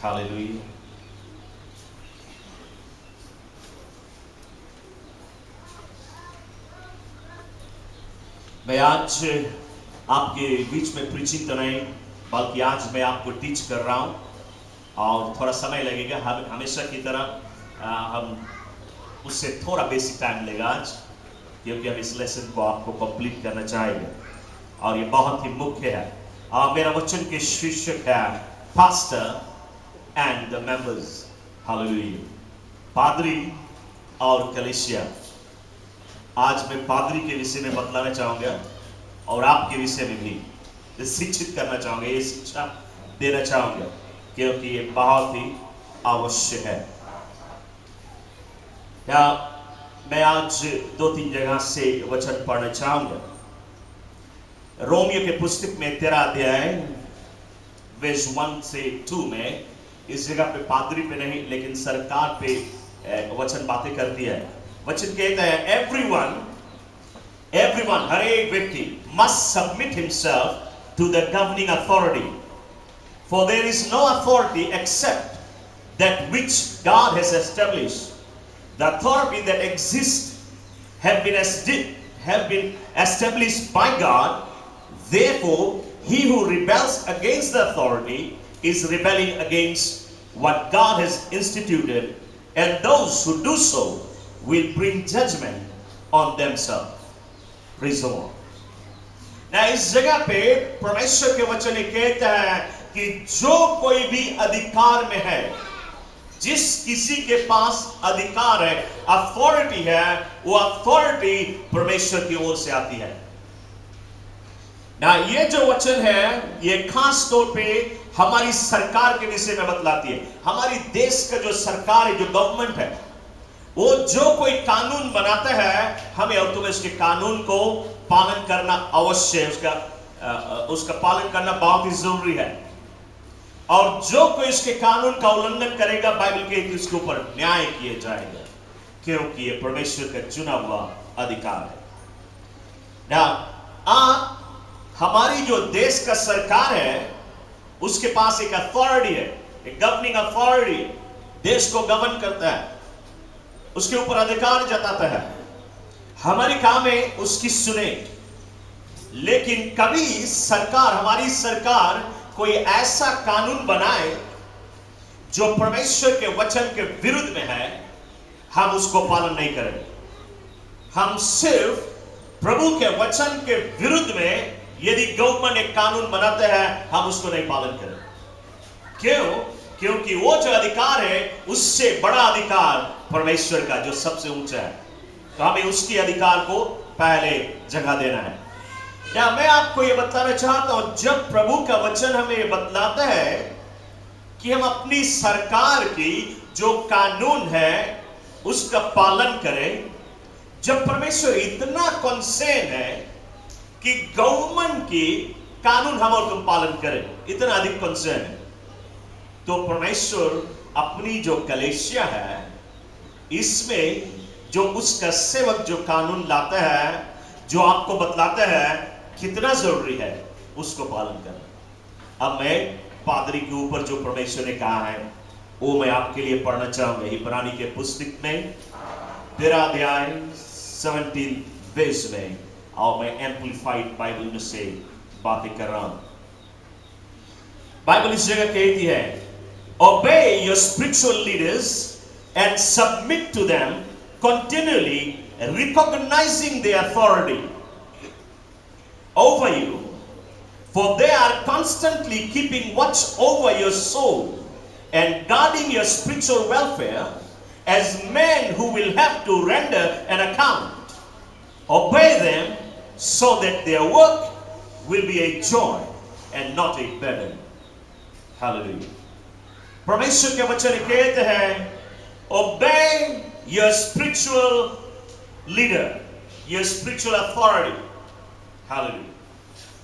Hallelujah. मैं आज आपके बीच में प्रीचिंग तो नहीं, बल्कि आज मैं आपको टीच कर रहा हूं और थोड़ा समय लगेगा। हम हमेशा की तरह हम उससे थोड़ा बेसिक टाइम लेगा आज, क्योंकि हम इस लेसन को आपको कंप्लीट करना चाहेंगे और ये बहुत ही मुख्य है। मेरा वचन के शीर्षक है pastor and the members. Hallelujah. पादरी और कलीसिया। आज मैं पादरी के विषय में बतलाना चाहूंगा और आपके विषय में भी शिक्षित करना चाहूंगा, ये शिक्षा देना चाहूंगा, क्योंकि ये बहुत ही आवश्यक है। क्या मैं आज 2-3 जगह से वचन पढ़ना चाहूंगा। रोमियो के पुस्तक में 13 अध्याय वर्ष 1 से 2 में, इस जगह पे पादरी पे नहीं लेकिन सरकार पे वचन बातें करती है। वचन कहता है एवरीवन हर एक व्यक्ति must submit himself to the governing authority, for there is no authority except that which God has established. The authority that exists have been established by God. Therefore, he who rebels against the authority is rebelling against what God has instituted, and those who do so will bring judgment on themselves. Praise the Lord. ना इस जगह पे परमेश्वर के वचन कहता है कि जो कोई भी अधिकार में है, जिस किसी के पास अधिकार है, अथॉरिटी है, वो अथॉरिटी परमेश्वर की ओर से आती है। ना ये जो वचन है ये खास तौर पे हमारी सरकार के विषय में बतलाती है। हमारी देश का जो सरकार है, जो गवर्नमेंट है, वो जो कोई कानून बनाता है, हमें और तुम्हें उसके कानून को पालन करना अवश्य है। उसका पालन करना बहुत ही जरूरी है। और जो कोई इसके कानून का उल्लंघन करेगा, बाइबल कहती है उसके ऊपर न्याय किया जाएगा, क्योंकि ये परमेश्वर का चुना हुआ अधिकार है। ना हमारी जो देश का सरकार है, उसके पास एक अथॉरिटी है, एक गवर्निंग अथॉरिटी है, देश को गवर्न करता है, उसके ऊपर अधिकार जताता है। हमारी काम है उसकी सुने। लेकिन कभी सरकार, हमारी सरकार कोई ऐसा कानून बनाए जो परमेश्वर के वचन के विरुद्ध में है, हम उसको पालन नहीं करेंगे। हम सिर्फ प्रभु के वचन के विरुद्ध में यदि गवर्नमेंट एक कानून बनाते हैं, हम उसको नहीं पालन करें। क्यों? क्योंकि वो जो अधिकार है, उससे बड़ा अधिकार परमेश्वर का जो सबसे ऊंचा है, तो हमें उसकी अधिकार को पहले जगह देना है। या मैं आपको ये बताना चाहता हूं, जब प्रभु का वचन हमें ये बतलाता है कि हम अपनी सरकार की जो कानून है उसका पालन करें, जब परमेश्वर इतना कंसर्न है कि गवर्नमेंट की कानून हम और तुम पालन करें, इतना अधिक कंसर्न है, तो परमेश्वर अपनी जो कलीसिया है, इसमें जो उसका सेवक जो कानून लाता है, जो आपको बतलाता है कितना जरूरी है उसको पालन करना। अब मैं पादरी के ऊपर जो परमेश्वर ने कहा है वो मैं आपके लिए पढ़ना चाहूंगा। इब्रानी के पुस्तक में 13 अध्याय 17 वर्ष में, और मैं एम्पलीफाइड बाइबल में से बातें कर रहा हूं। बाइबल इस जगह कहती है, obey your spiritual leaders and submit to them continually, recognizing their authority over you, for they are constantly keeping watch over your soul and guarding your spiritual welfare as men who will have to render an account. Obey them so that their work will be a joy and not a burden. Hallelujah. परमेश्वर के वचन कहते हैं, obey your spiritual leader, your spiritual authority. Hallelujah.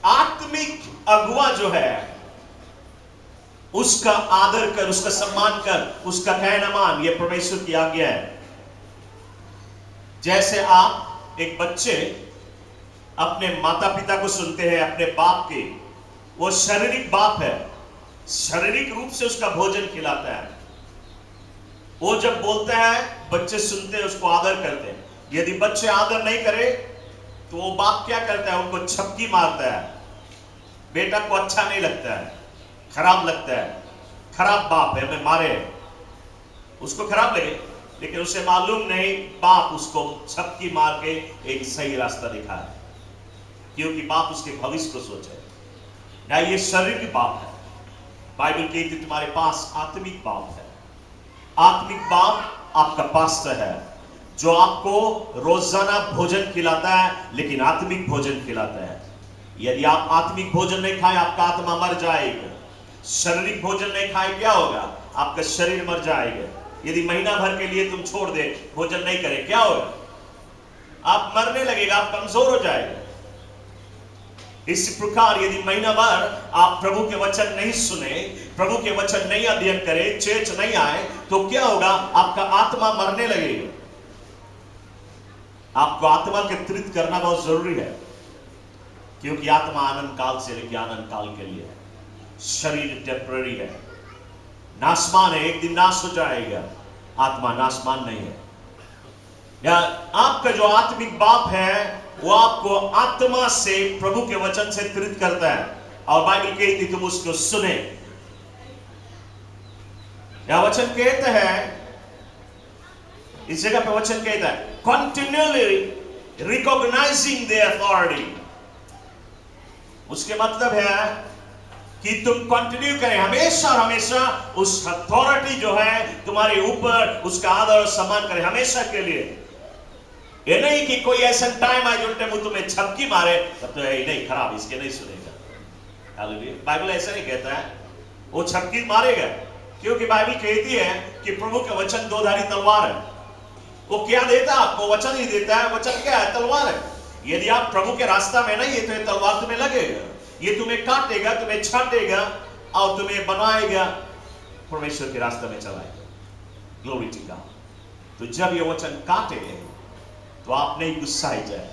आत्मिक अगुवा जो है उसका आदर कर, उसका सम्मान कर, उसका कहना मान, यह परमेश्वर की आज्ञा है। जैसे आप एक बच्चे अपने माता पिता को सुनते हैं, अपने बाप के, वो शारीरिक बाप है, शारीरिक रूप से उसका भोजन खिलाता है। वो जब बोलता है बच्चे सुनते हैं, उसको आदर करते हैं। यदि बच्चे आदर नहीं करे तो वो बाप क्या करता है, उनको छपकी मारता है। बेटा को अच्छा नहीं लगता है, खराब लगता है, खराब बाप है, हमें मारे, उसको खराब लगे, लेकिन उसे मालूम नहीं बाप उसको छपकी मार के एक सही रास्ता दिखाया, क्योंकि बाप उसके भविष्य को सोचे ना। ये शारीरिक बाप है। बाइबल कहती तुम्हारे पास आत्मिक बाप है। आत्मिक बाप आपका पास्टर है, जो आपको रोजाना भोजन खिलाता है, लेकिन आत्मिक भोजन खिलाता है। यदि आप आत्मिक भोजन नहीं खाए, आपका आत्मा मर जाएगा। शारीरिक भोजन नहीं खाए, क्या होगा, आपका शरीर मर जाएगा। यदि महीना भर के लिए तुम छोड़ दे, भोजन नहीं करे, क्या होगा, आप मरने लगेगा, आप कमजोर हो जाएगा। इसी प्रकार यदि महीना भर आप प्रभु के वचन नहीं सुने, प्रभु के वचन नहीं अध्ययन करें, चर्च नहीं आए, तो क्या होगा, आपका आत्मा मरने लगेगा। आपको आत्मा के तृप्त करना बहुत जरूरी है, क्योंकि आत्मा आनंद काल से लेकर आनंद काल के लिए है। शरीर टेम्पररी है, नाशमान है, एक दिन नाश हो जाएगा। आत्मा नाशमान नहीं है। या आपका जो आत्मिक बाप है, वो आपको आत्मा से प्रभु के वचन से तृप्त करता है, और बाइबल कहती तुम उसको सुने। या वचन कहता है, इस जगह पे वचन कहता है कंटिन्यूअली रिकॉग्नाइजिंग द अथॉरिटी। उसके मतलब है कि तुम कंटिन्यू करें हमेशा हमेशा उस अथॉरिटी जो है तुम्हारे ऊपर, उसका आदर और सम्मान करें हमेशा के लिए। ये नहीं कि कोई ऐसा टाइम आए जो टाइम तुम्हें छपकी मारे, तब तो ये नहीं, खराब, इसके नहीं सुनेगा। हालेलुया। बाइबल ऐसा नहीं कहता है वो छपकी मारेगा, क्योंकि बाइबल कहती है कि प्रभु का वचन दो धारी तलवार है। वो क्या देता है आपको, वचन ही देता है। वचन क्या है, तलवार है। यदि आप प्रभु के रास्ता में नहीं है, तो ये तलवार तुम्हें लगेगा, ये तुम्हें काटेगा, तुम्हें छाटेगा और तुम्हें बनाएगा, परमेश्वर के रास्ते में चलाएगा। Glory to God. तो जब ये वचन काटे तो आप नहीं गुस्साए जाए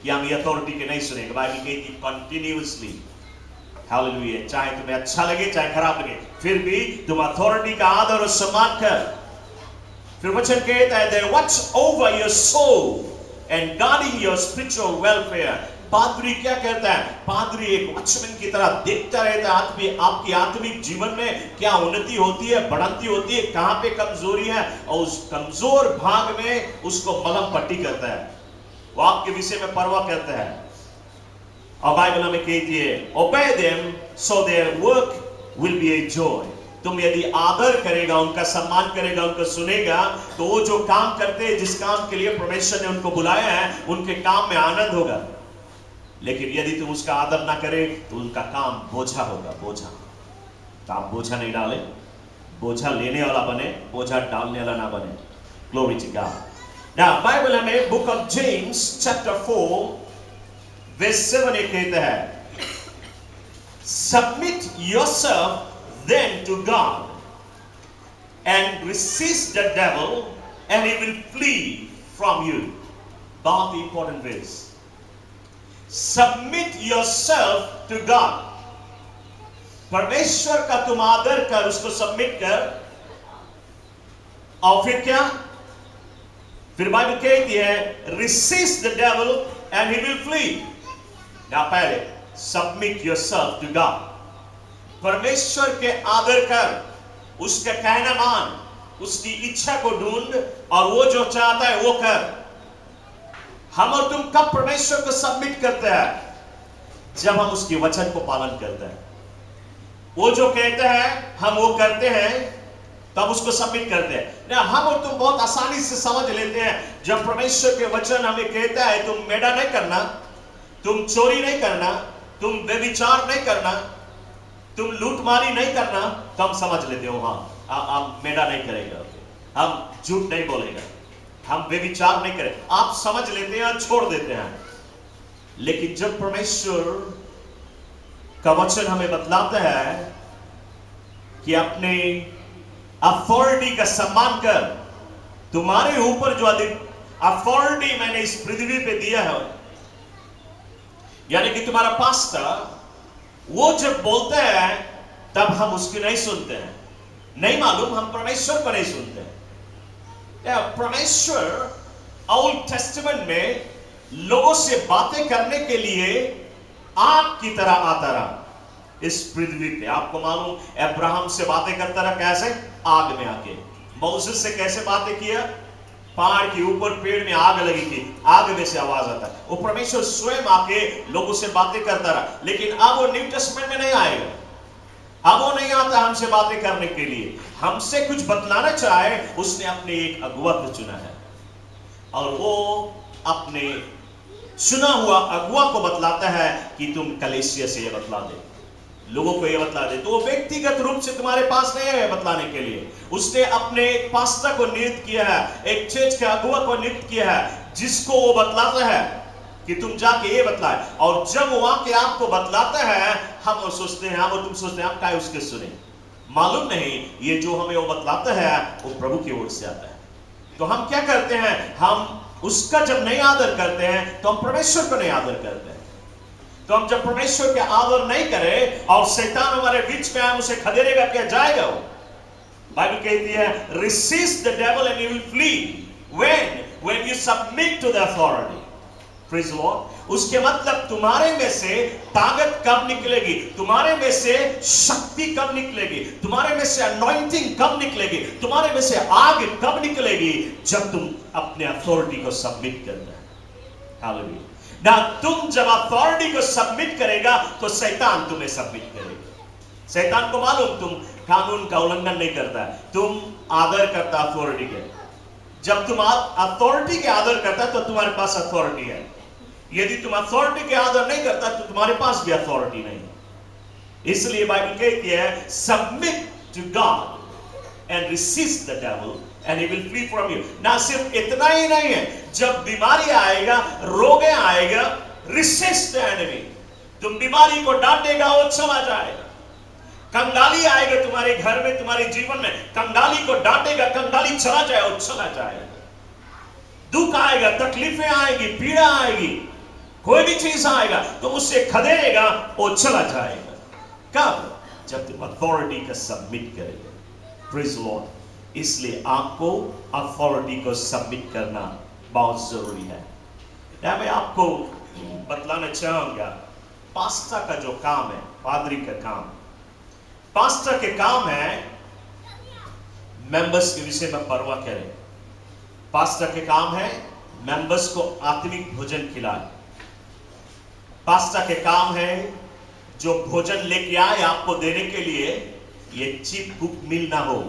कि हम ये अथॉरिटी के नहीं सुनेंगे। बाइबल कहती कंटिन्यूअसली, हालेलुया, चाहे तुम्हें अच्छा लगे चाहे खराब लगे, फिर भी तुम अथॉरिटी का आदर और सम्मान कर। फिर वचन कहता है they watch over your soul and guarding your spiritual welfare। पादरी क्या करता है, पादरी एक वॉचमैन की तरह देखता रहता है आपकी आत्मिक जीवन में क्या उन्नति होती है, बढ़ती होती है, कहां पे कमजोरी है, और उस कमजोर भाग में उसको मलम पट्टी करता है। वो आपके विषय में परवाह करता है। और बाइबल हमें कहती है obey them so their work will be a joy। तुम यदि आदर करेगा, उनका सम्मान करेगा, उनको सुनेगा, तो वो जो काम करते हैं, जिस काम के लिए परमेश्वर ने उनको बुलाया है, उनके काम में आनंद होगा। लेकिन यदि तुम उसका आदर ना करे तो उनका काम बोझा होगा, बोझा। तो आप बोझा नहीं डाले, बोझा लेने वाला बने, बोझा डालने वाला ना बने। Glory to God. Now Bible हमें book of James chapter 4 verse 7 कहता है submit yourself then to God and resist the devil and he will flee from you। बहुत important verse। Submit yourself to God। परमेश्वर का तुम आदर कर, उसको सबमिट कर, और फिर क्या, फिर बाइबल कहती है resist the devil and he will flee। ना पहले submit yourself to God। परमेश्वर के आदर कर, उसका कहना मान, उसकी इच्छा को ढूंढ, और वो जो चाहता है वो कर। हम और तुम कब परमेश्वर को सबमिट करते हैं, जब हम उसके वचन को पालन करते हैं। वो जो कहते हैं हम वो करते हैं, तब उसको सबमिट करते हैं ना। हम और तुम बहुत आसानी से समझ लेते हैं, जब परमेश्वर के वचन हमें कहता है तुम मेढ़ा नहीं करना, तुम चोरी नहीं करना, तुम व्यभिचार नहीं करना, तुम लूटमारी नहीं करना, तो हम समझ लेते हो हाँ हम मेढ़ा नहीं करेगा, हम झूठ नहीं बोलेगा, हम व्यभिचार नहीं करें। आप समझ लेते हैं, छोड़ देते हैं। लेकिन जब परमेश्वर का वचन हमें बतलाता है कि अपने अथॉरिटी का सम्मान कर, तुम्हारे ऊपर जो अथॉरिटी मैंने इस पृथ्वी पे दिया है, यानी कि तुम्हारा पास्टर, वो जब बोलता है तब हम उसकी नहीं सुनते हैं। नहीं मालूम, हम परमेश्वर को नहीं सुनते हैं। परमेश्वर ओल्ड टेस्टामेंट में लोगों से बातें करने के लिए आग की तरह आता रहा इस पृथ्वी पे। आपको मालूम, अब्राहम से बातें करता रहा, कैसे? आग में आके। मोसेस से कैसे बातें किया? पहाड़ के ऊपर पेड़ में आग लगी थी, आग में से आवाज आता। वो परमेश्वर स्वयं आके लोगों से बातें करता रहा। लेकिन अब वो न्यू टेस्टामेंट में नहीं आएगा। अब वो नहीं आता हमसे बातें करने के लिए, हमसे कुछ बतलाना चाहे, उसने अपने एक अगुआ को चुना है और वो अपने चुना हुआ अगुआ को बतलाता है कि तुम कलीसिया से ये बतला दे, लोगों को ये बतला दे। तो वो व्यक्तिगत रूप से तुम्हारे पास नहीं है बतलाने के लिए। उसने अपने एक पास्टर को नियुक्त किया है, एक चर्च के अगुआ को नियुक्त किया है, जिसको वो बतलाता है कि तुम जाके ये बतलाए। और जब वो आके आपको बतलाता है, हम सोचते हैं, हम और तुम सोचते हैं, आप क्या उसके सुने? मालूम नहीं, ये जो हमें वो बतलाता है वो प्रभु की ओर से आता है। तो हम क्या करते हैं? हम उसका जब नहीं आदर करते हैं तो हम परमेश्वर को नहीं आदर करते हैं। तो हम जब परमेश्वर के आदर नहीं करें और शैतान हमारे बीच में आए, उसे खदेड़ेगा, क्या जाएगा वो? बाइबल कहती है, resist the devil and he will flee when you submit to the authority. Praise the Lord. उसके मतलब तुम्हारे में से ताकत कब निकलेगी, तुम्हारे में से शक्ति कब निकलेगी, तुम्हारे में से अनॉइंटिंग कब निकलेगी, तुम्हारे में से आग कब निकलेगी? जब तुम अपने अथॉरिटी को सबमिट करना है। हालेलुया। ना तुम जब अथॉरिटी को सबमिट करेगा तो शैतान तुम्हें सबमिट करेगा। शैतान को मालूम तुम कानून का उल्लंघन नहीं करता, तुम आदर करता अथॉरिटी के। जब तुम अथॉरिटी के आदर करता तो तुम्हारे पास अथॉरिटी है। यदि तुम अथॉरिटी के आदर नहीं करता तो तुम्हारे पास भी अथॉरिटी नहीं है। इसलिए बाइबल कहती है, submit to God and resist the devil and he will flee from you. ना सिर्फ इतना ही नहीं है, जब बीमारी आएगा, रोग आएगा, resist the enemy. तुम बीमारी को डांटेगा, वो चला जाएगा। कंगाली आएगा तुम्हारे घर में, तुम्हारे जीवन में, कंगाली को डांटेगा, कंगाली चला जाए, वो चला जाएगा। दुख आएगा, तकलीफें आएगी, पीड़ा आएगी, कोई भी चीज आएगा तो उससे खदेड़ेगा, वो चला जाएगा। कब? जब तुम अथॉरिटी का सबमिट करेंगे। Praise Lord. इसलिए आपको अथॉरिटी को सबमिट करना बहुत जरूरी है। मैं आपको बतलाना चाहूंगा, पास्टर का जो काम है, पादरी का काम, पास्टर के काम है मेंबर्स के विषय में परवाह करें। पास्टर के काम है मेंबर्स को आत्मिक भोजन खिलाए। पास्टर के काम है जो भोजन लेके आए आपको देने के लिए, ये चीप कुक मील ना हो,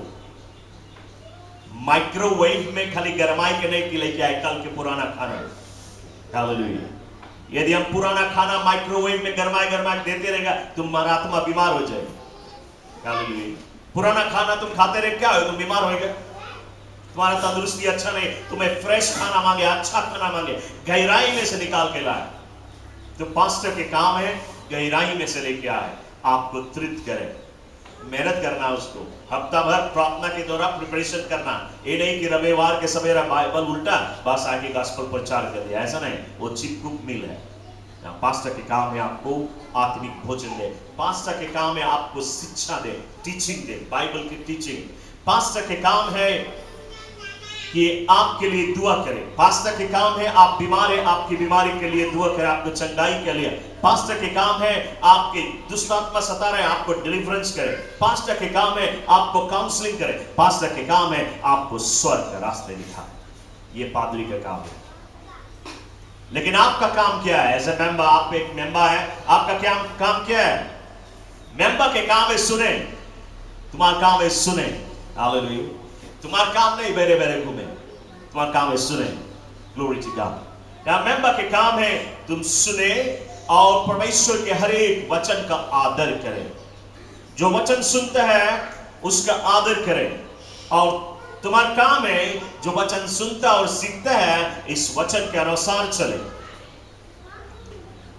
माइक्रोवेव में खाली गरमाई के नहीं कि लेके आए कल के पुराना खाना। हालेलुया। यदि हम पुराना खाना माइक्रोवेव में गरमाए गरमाए देते रहेगा, तुम्हारा आत्मा बीमार हो जाएगा। हालेलुया। पुराना खाना तुम खाते रहे, क्या हो? तुम बीमार होएगा, तुम्हारा तंदुरुस्ती अच्छा नहीं। तुम्हें फ्रेश खाना मांगे, अच्छा खाना मांगे, गहराई में से निकाल के लाए। तो पास्टर के काम है गहराई में से लेके आए, आपको तृप्त करे, मेहनत करना, उसको हफ्ता भर प्रार्थना के दौरान प्रिपरेशन करना। ये नहीं कि रविवार के सवेरा बाइबल उल्टा बस आगे गॉस्पेल प्रचार कर दिया, ऐसा नहीं। वो चिप कुक मील है। पास्टर के काम है आपको आत्मिक भोजन दे। पास्टर के काम है आपको शिक्षा दे, टीचिंग दे, बाइबल की टीचिंग। पास्टर के काम है कि आपके लिए दुआ करे। पास्टर के काम है आप बीमार है, आपकी बीमारी के लिए दुआ करे, आपको चंगाई के लिए। पास्टर के काम है आपके दुष्ट आत्मा सता रहे, आपको डिलीवरेंस करे। पास्टर के काम है आपको काउंसलिंग करे। पास्टर के काम है आपको स्वर्ग का रास्ते दिखाए। ये पादरी का काम है। लेकिन आपका काम क्या है? एज ए मेंबर, आप एक मेंबर है, आपका क्या काम क्या है? मेंबर के काम है सुने, तुम्हारा काम है सुने। हालेलुया। तुम्हारा काम नहीं बेरे बेरे घूमे, तुम्हारा काम है सुने। Glory to God. या मेंबर के काम है तुम सुने और परमेश्वर के हर एक वचन का आदर करें। जो वचन सुनता है उसका आदर करें। और तुम्हारा काम है जो वचन सुनता और सीखता है, इस वचन के अनुसार चले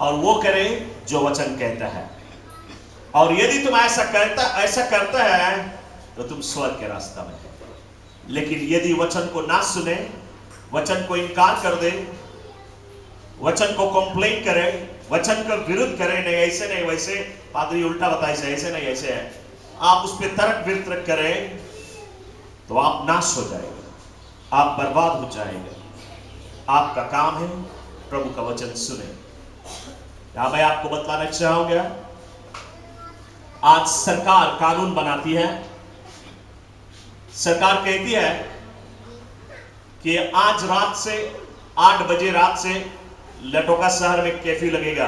और वो करे जो वचन कहता है। और यदि तुम ऐसा करता है तो तुम स्वर्ग के रास्ता में। लेकिन यदि वचन को ना सुने, वचन को इनकार कर दे, वचन को कंप्लेन करे, वचन का विरुद्ध करे, नहीं ऐसे नहीं वैसे, पादरी उल्टा बताए, ऐसे नहीं ऐसे है, आप उस पर तर्क वितर्क करें तो आप नाश हो जाएंगे, आप बर्बाद हो जाएंगे। आपका काम है प्रभु का वचन सुने। यहां मैं आपको बतलाना चाहूंगा, आज सरकार कानून बनाती है, सरकार कहती है कि आज रात से 8 बजे रात से लटोका शहर में कर्फ्यू लगेगा,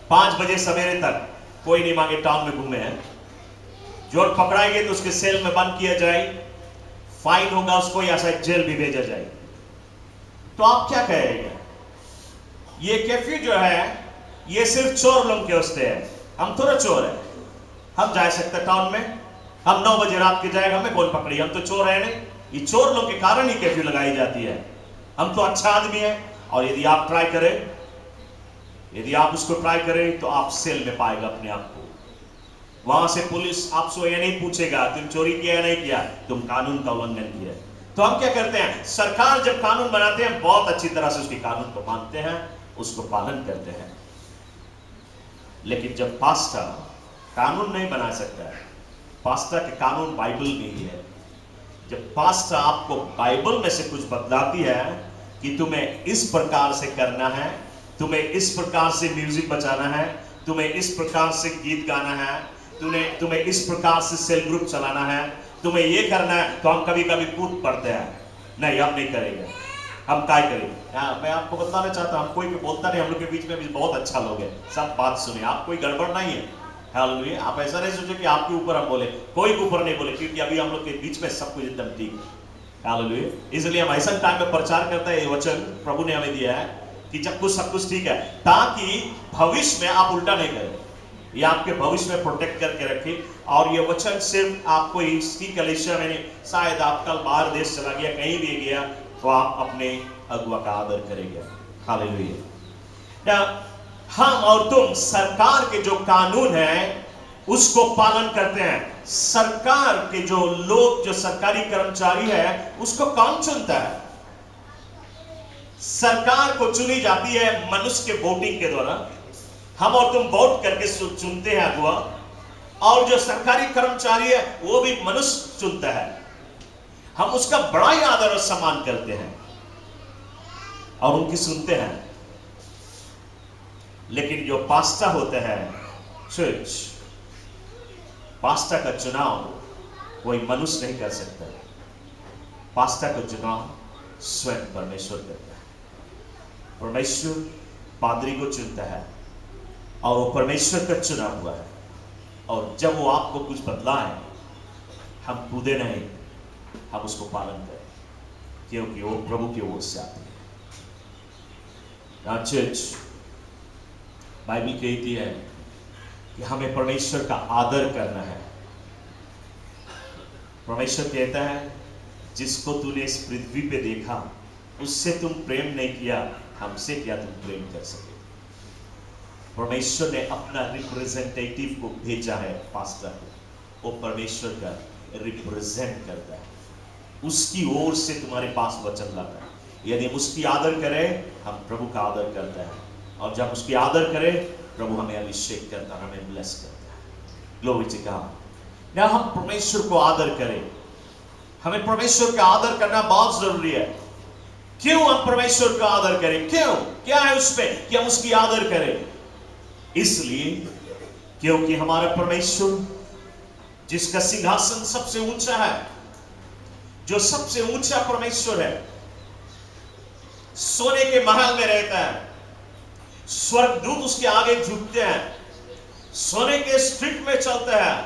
5 बजे सवेरे तक कोई नहीं मांगे टाउन में घूमे हैं। जो पकड़ाएंगे तो उसके सेल में बंद किया जाए, फाइन होगा उसको, या शायद जेल भी भेजा जाए। तो आप क्या कहेंगे? ये कर्फ्यू जो है ये सिर्फ चोर लोग के वास्ते है। हम थोड़ा चोर है, हम जा सकते टाउन में, हम 9 बजे रात के जाएगा, हमें कौन पकड़ी? हम तो चोर है नहीं। ये चोर लोग के कारण ही कर्फ्यू लगाई जाती है। हम तो अच्छा आदमी है, और यदि आप ट्राई करें, यदि आप उसको ट्राई करें तो आप सेल में पाएगा अपने आप को। वहां से पुलिस आपसे ये नहीं पूछेगा तुम चोरी किया या नहीं किया, तुम कानून का उल्लंघन किया। तो हम क्या करते हैं? सरकार जब कानून बनाते हैं बहुत अच्छी तरह से उसके कानून को मानते हैं, उसको पालन करते हैं। लेकिन जब पास्टर कानून नहीं बना सकता है, पास्टर के कानून बाइबल में ही है। जब पास्टर आपको बाइबल में से कुछ बतलाती है कि तुम्हें इस प्रकार से करना है, तुम्हें इस प्रकार से म्यूजिक बजाना है, तुम्हें इस प्रकार से गीत गाना है, तुम्हें इस प्रकार से सेल ग्रुप चलाना है, तुम्हें ये करना है, तो हम कभी कभी कूद पड़ते हैं, नहीं हम नहीं करेंगे, हम क्या करें। मैं आपको बताना चाहता हूँ, कोई भी बोलता नहीं, हम लोग के बीच में भी बहुत अच्छा लोग है, सब बात सुने, आप कोई गड़बड़ नहीं है। हालेलुया। आप ऐसा नहीं सोचो कि आपके ऊपर हम बोले, कोई के ऊपर नहीं बोले, क्योंकि अभी हम लोग के बीच में सब कुछ एकदम ठीक है। हालेलुया। इसलिए हम ऐसा टाइम में प्रचार करते हैं, ये वचन प्रभु ने हमें दिया है कि जब कुछ सब कुछ ठीक है, ताकि भविष्य में आप उल्टा नहीं करें, ये आपके भविष्य में प्रोटेक्ट करके रखे। और ये वचन सिर्फ आपको इसकी कलीसिया में नहीं, शायद आप कल बाहर देश चला गया, कहीं भी गया, तो आप अपने अगुआ का आदर करेंगे। हालेलुया। हम और तुम सरकार के जो कानून है उसको पालन करते हैं। सरकार के जो लोग, जो सरकारी कर्मचारी है, उसको कौन चुनता है? सरकार को चुनी जाती है मनुष्य के वोटिंग के द्वारा। हम और तुम वोट करके चुनते हैं अगुआ, और जो सरकारी कर्मचारी है वो भी मनुष्य चुनता है। हम उसका बड़ा ही आदर और सम्मान करते हैं और उनकी सुनते हैं। लेकिन जो पास्टर होते हैं चर्च, पास्टर का चुनाव कोई मनुष्य नहीं कर सकता। पास्टर का चुनाव स्वयं परमेश्वर करता है। परमेश्वर पादरी को चुनता है और वो परमेश्वर का चुना हुआ है। और जब वो आपको कुछ बतलाए, हम कूदे नहीं, हम उसको पालन करें, क्योंकि वो प्रभु की ओर से आती है। चर्च, बाइबल कहती है कि हमें परमेश्वर का आदर करना है। परमेश्वर कहता है जिसको तूने इस पृथ्वी पे देखा उससे तुम प्रेम नहीं किया, हमसे क्या तुम प्रेम कर सके। परमेश्वर ने अपना रिप्रेजेंटेटिव को भेजा है, पास्टर को। वो परमेश्वर का रिप्रेजेंट करता है, उसकी ओर से तुम्हारे पास वचन लाता है। यदि हम उसकी आदर करें, हम प्रभु का आदर करते हैं, और जब उसकी आदर करें, प्रभु हमें अभिषेक करता है, हमें ब्लेस करता है। Glory to God. ना हम परमेश्वर को आदर करें। हमें परमेश्वर का आदर करना बहुत जरूरी है। क्यों हम परमेश्वर का आदर करें? क्यों? क्या है उसमें कि हम उसकी आदर करें? इसलिए क्योंकि हमारा परमेश्वर, जिसका सिंहासन सबसे ऊंचा है, जो सबसे ऊंचा परमेश्वर है, सोने के महल में रहता है। स्वर्गदूत उसके आगे झुकते हैं, सोने के स्ट्रीट में चलते हैं,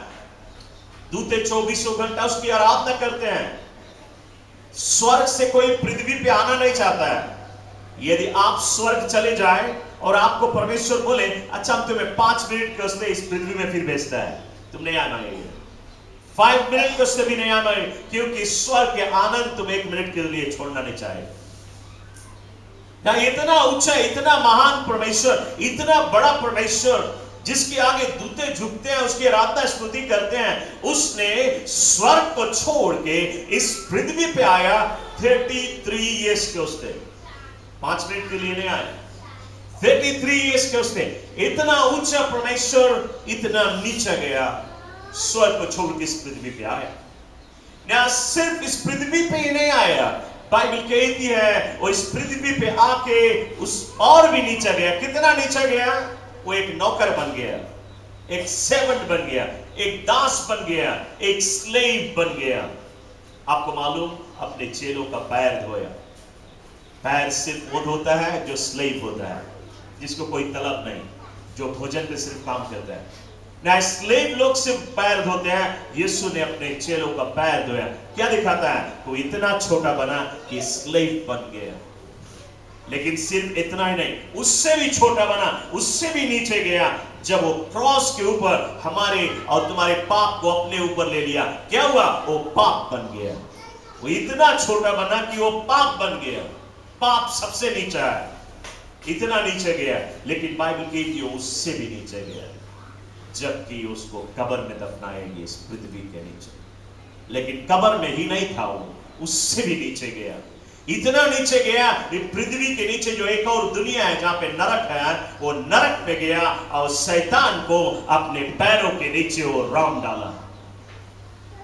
दूते 24 घंटा उसकी आराधना करते हैं। स्वर्ग से कोई पृथ्वी पे आना नहीं चाहता है। यदि आप स्वर्ग चले जाएं और आपको परमेश्वर बोले, अच्छा हम तुम्हें 5 मिनट के वास्ते इस पृथ्वी में फिर भेजता है, तुम नहीं आना है, 5 मिनट के वास्ते भी नहीं आना है, क्योंकि स्वर्ग के आनंद तुम 1 मिनट के लिए छोड़ना नहीं चाहे। इतना ऊंचा, इतना महान परमेश्वर, इतना बड़ा परमेश्वर, जिसके आगे दूते झुकते हैं, उसकी आराधना स्तुति करते हैं, उसने स्वर्ग को छोड़ के इस पृथ्वी पे आया 33 इयर्स के उसने, 5 मिनट के लिए नहीं आया, 33 इयर्स के उसने। इतना ऊंचा परमेश्वर इतना नीचे गया स्वर्ग को छोड़ के इस पृथ्वी पे आया। ना सिर्फ इस पृथ्वी पे ही नहीं आया, बाइबल कहती है वो इस पृथ्वी पे आके उस और भी नीचे गया। कितना नीचे गया? वो एक नौकर बन गया, एक सर्वेंट बन गया, एक दास बन गया, एक स्लेव बन गया। आपको मालूम, अपने चेलों का पैर धोया। पैर सिर्फ वो धोता है जो स्लेव होता है, जिसको कोई तलब नहीं, जो भोजन पे सिर्फ काम करता है। ना स्लेव लोग सिर्फ पैर धोते हैं, यीशु ने अपने चेलों का पैर धोया। क्या दिखाता है? वो इतना छोटा बना कि स्लेव बन गया। लेकिन सिर्फ इतना ही नहीं, उससे भी छोटा बना, उससे भी नीचे गया। जब वो क्रॉस के ऊपर हमारे और तुम्हारे पाप को अपने ऊपर ले लिया, क्या हुआ? वो पाप बन गया। वो इतना छोटा बना कि वो पाप बन गया। पाप सबसे नीचा है, इतना नीचे गया। लेकिन बाइबल कहती है उससे भी नीचे गया, जबकि उसको कब्र में दफनाएंगे इस पृथ्वी के नीचे। लेकिन कब्र में ही नहीं था वो, उससे भी नीचे गया। इतना नीचे गया कि पृथ्वी के नीचे जो एक और दुनिया है जहां पे नरक है, वो नरक में गया और शैतान को अपने पैरों के नीचे वो राम डाला।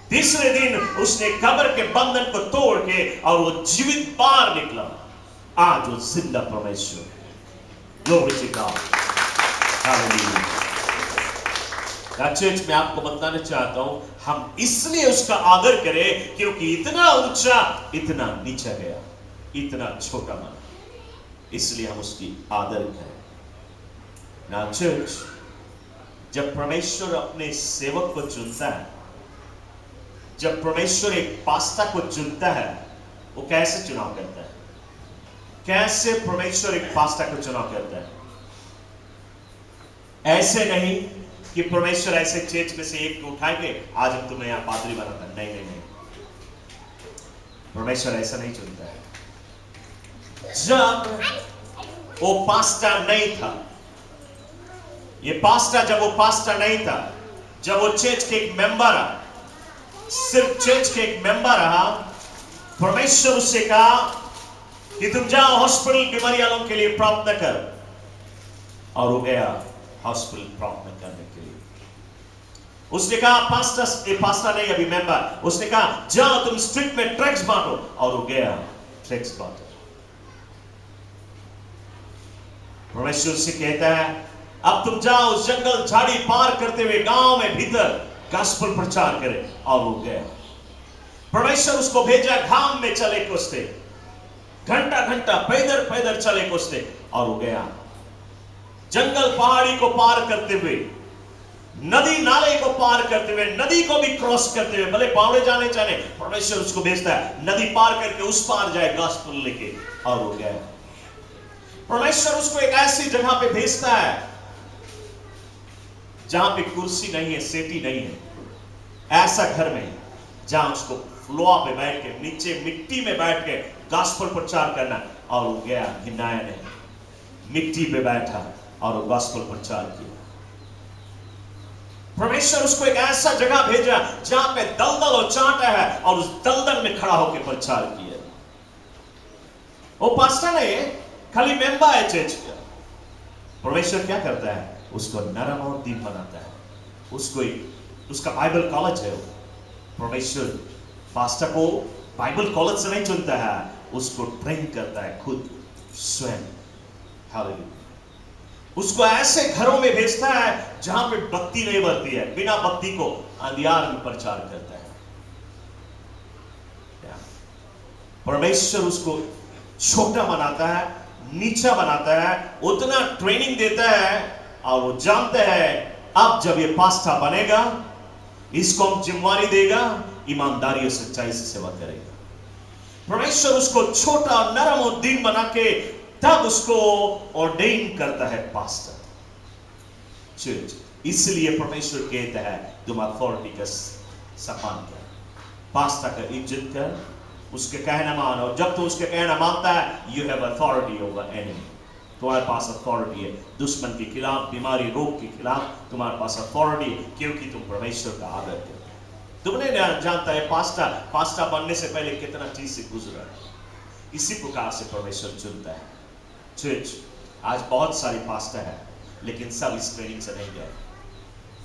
तीसरे दिन उसने कब्र के बंधन को तोड़ के और वो जीवित बाहर निकला। आज वो जिंदा परमेश्वर है। Glory to God, hallelujah. Church में आपको बताना चाहता हूं, हम इसलिए उसका आदर करें क्योंकि इतना ऊंचा, इतना नीचा गया, इतना छोटा बना, इसलिए हम उसकी आदर करें ना। चर्च, जब परमेश्वर अपने सेवक को चुनता है, जब परमेश्वर एक पास्ता को चुनता है, वो कैसे चुनाव करता है? कैसे परमेश्वर एक पास्ता को चुनाव करता है? ऐसे नहीं कि परमेश्वर ऐसे चर्च में से एक को उठाएंगे, आज हम तुम्हें यहां पादरी बनाता है। नहीं नहीं नहीं, परमेश्वर ऐसा नहीं चुनता है। जब वो पास्ता नहीं था, ये पास्ता जब वो पास्ता नहीं था, जब वो चर्च के एक मेंबर रहा, सिर्फ चर्च के एक मेंबर रहा, परमेश्वर उससे कहा कि तुम जाओ हॉस्पिटल बीमारी वालों के लिए प्रार्थना कर, और वो गया हॉस्पिटल प्रार्थना करने के लिए। उसने कहा पास्ता नहीं अभी मेंबर, उसने कहा जाओ तुम स्ट्रीट में ट्रैक्स बांटो, और वो गया ट्रैक्स बांटो। परमेश्वर से कहता है अब तुम जाओ जंगल झाड़ी पार करते हुए गांव में भीतर गॉस्पेल प्रचार करे, और वो गया। परमेश्वर उसको भेजा घाम में चले कोसते, घंटा घंटा पैदल पैदल चले कोसते, और वो गया जंगल पहाड़ी को पार करते हुए, नदी नाले को पार करते हुए, नदी को भी क्रॉस करते हुए, भले पावड़े जाने चाहे, परमेश्वर उसको भेजता है नदी पार करके उस पार जाए गॉस्पेल लेके, और वो गया। परमेश्वर उसको एक ऐसी जगह पे भेजता है जहां पे कुर्सी नहीं है, सेटी नहीं है, ऐसा घर में जहां उसको फ्लोर पे बैठ के, नीचे मिट्टी में बैठ के गॉस्पेल प्रचार करना, और वो गया। हिन्नाया ने मिट्टी पे बैठा और वो गॉस्पेल प्रचार किया। परमेश्वर उसको एक ऐसा जगह भेजा जहां पे दलदल और चांटा है, और उस दलदल में खड़ा होकर प्रचार किया। वो पास्टर नहीं है, खाली मेंबर है चर्च का। परमेश्वर क्या करता है? उसको नरम और दीन बनाता है। उसको उसका बाइबल कॉलेज है। परमेश्वर पास्टर को बाइबल कॉलेज से नहीं चुनता है, उसको ट्रेन करता है खुद स्वयं। हालेलुया। उसको ऐसे घरों में भेजता है जहां पे बत्ती नहीं बरती है, बिना बत्ती को अंधियार में प्रचार करता है। परमेश्वर उसको छोटा बनाता है, नीचा बनाता है, उतना ट्रेनिंग देता है, और वो जानते हैं अब जब ये पास्ता बनेगा, इसको हम जिम्मेवारी देगा, ईमानदारी और सच्चाई से सेवा करेगा। परमेश्वर उसको छोटा और नरम और दीन बना के तब उसको ऑर्डेन करता है पास्टर। चर्च, इसलिए परमेश्वर कहता है तुम अथॉरिटी का सम्मान कर, पास्टर का इज्जत कर, उसके कहना मान, और जब तुम उसके कहना मानता है, you have authority over enemy. तुम्हारे पास अथॉरिटी है दुश्मन के खिलाफ, बीमारी रोग के खिलाफ तुम्हारे पास अथॉरिटी है, क्योंकि तुम परमेश्वर का आदर करते हो। तुमने जानता है पास्टर बनने से पहले कितना चीज से गुजरा है। इसी प्रकार से परमेश्वर चुनता है। चर्च, आज बहुत सारे पास्टर हैं, लेकिन सब इस ट्रेनिंग से नहीं गए।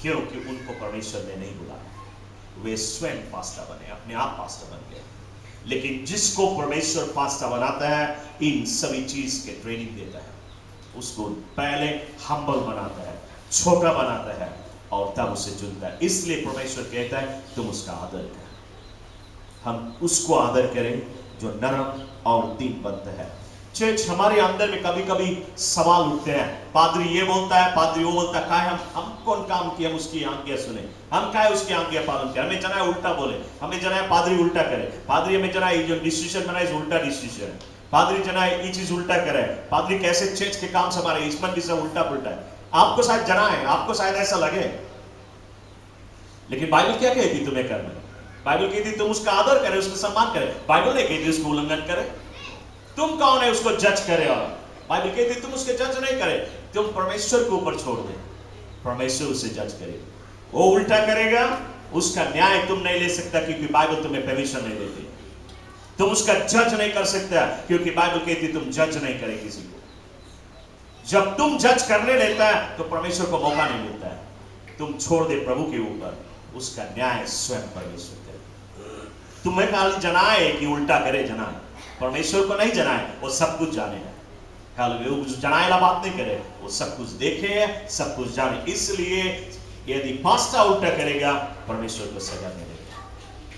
क्योंकि उनको परमेश्वर ने नहीं बुलाया, वे स्वयं पास्टर बने, अपने आप पास्टर बन गए। लेकिन जिसको परमेश्वर पास्टर बनाता है, इन सभी चीज के ट्रेनिंग देता है, उसको पहले हम्बल बनाता है, छोटा बनाता है, और तब उसे चुनता है। इसलिए परमेश्वर कहता है तुम उसका आदर करें। हम उसको आदर करें जो नरम और दीनबंध है। चर्च, हमारे अंदर में कभी कभी सवाल उठते हैं, पादरी ये बोलता है, पादरी वो बोलता है, काहे हम कौन काम किया हम उसकी आज्ञा सुने, हम काहे उसकी आज्ञा पालन करें, हमें जना है उल्टा बोले, हमें जना है पादरी उल्टा करे, पादरी हमें जना है जो डिसीजन बनाए उल्टा डिसीजन है, पादरी जना है ये चीज उल्टा करे, पादरी कैसे चर्च के काम से हमारे इसमें भी सब उल्टा पुल्टा है। आपको शायद जना है, आपको शायद ऐसा लगे, लेकिन बाइबल क्या कहती तुम्हें करना? बाइबल कहती तुम उसका आदर करे, उसका सम्मान करे। बाइबल नहीं कहती उसको उल्लंघन करे। तुम कौन है उसको जज करे? और बाइबल कहती तुम उसके जज नहीं करे, तुम परमेश्वर के ऊपर छोड़ दे, परमेश्वर उसे जज करेगा। वो उल्टा करेगा, उसका न्याय तुम नहीं ले सकता, क्योंकि बाइबल तुम्हें परमिशन नहीं देती। तुम उसका जज नहीं कर सकता, क्योंकि बाइबल कहती तुम जज नहीं करे किसी को। जब तुम जज करने लेता है तो परमेश्वर को मौका नहीं मिलता है। तुम छोड़ दे प्रभु के ऊपर, उसका न्याय स्वयं परमेश्वर करे। तुम्हें खाली जनाए कि उल्टा करे, जनाए, परमेश्वर को नहीं जनाए, वो सब कुछ जाने है। हालेलुया, वो जनाए ला बात नहीं करे, वो सब कुछ देखे, सब कुछ जाने। इसलिए यदि पास्टर उल्टा करेगा, परमेश्वर को सजा देगा।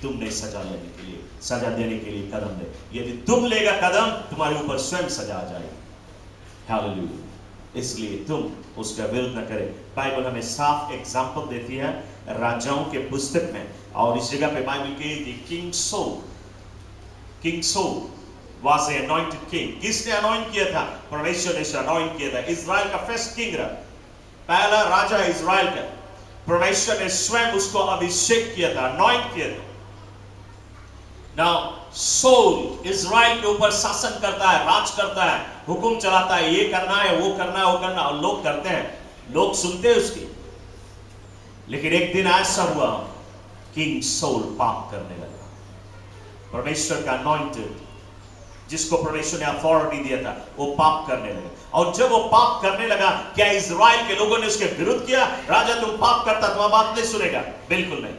तुम नहीं सजा लेने के लिए, सजा देने के लिए कदम ले। यदि तुम लेगा कदम, तुम्हारे ऊपर स्वयं सजा आ जाएगी। हालेलुया, इसलिए तुम उसका विरोध न करें। बाइबल हमें साफ एग्जाम्पल देती है राजाओं के पुस्तक में, और इस जगह पे बाइबल कहती king Saul was an anointed king। किसने अनॉइंट किया था? परमेश्वर ने अनॉइंट किया था। इजराइल का फर्स्ट किंग रहा, पहला राजा इजराइल का। परमेश्वर ने स्वयं उसको अभिषेक किया था, अनॉइंट किया था। नाउ सोल इजराइल के ऊपर शासन करता है, राज करता है, हुक्म चलाता है, ये करना है, वो करना है, वो करना, और लोग करते हैं, लोग सुनते हैं उसकी। लेकिन एक दिन ऐसा हुआ, किंग सोल पाप करने लगा। परमेश्वर का अनॉइंटेड, जिसको परमेश्वर ने अथॉरिटी दिया था, वो पाप करने लगा। और जब वो पाप करने लगा, क्या इजराइल के लोगों ने उसके विरुद्ध किया? राजा तुम पाप करता, तुम्हारी बात नहीं सुनेगा? बिल्कुल नहीं।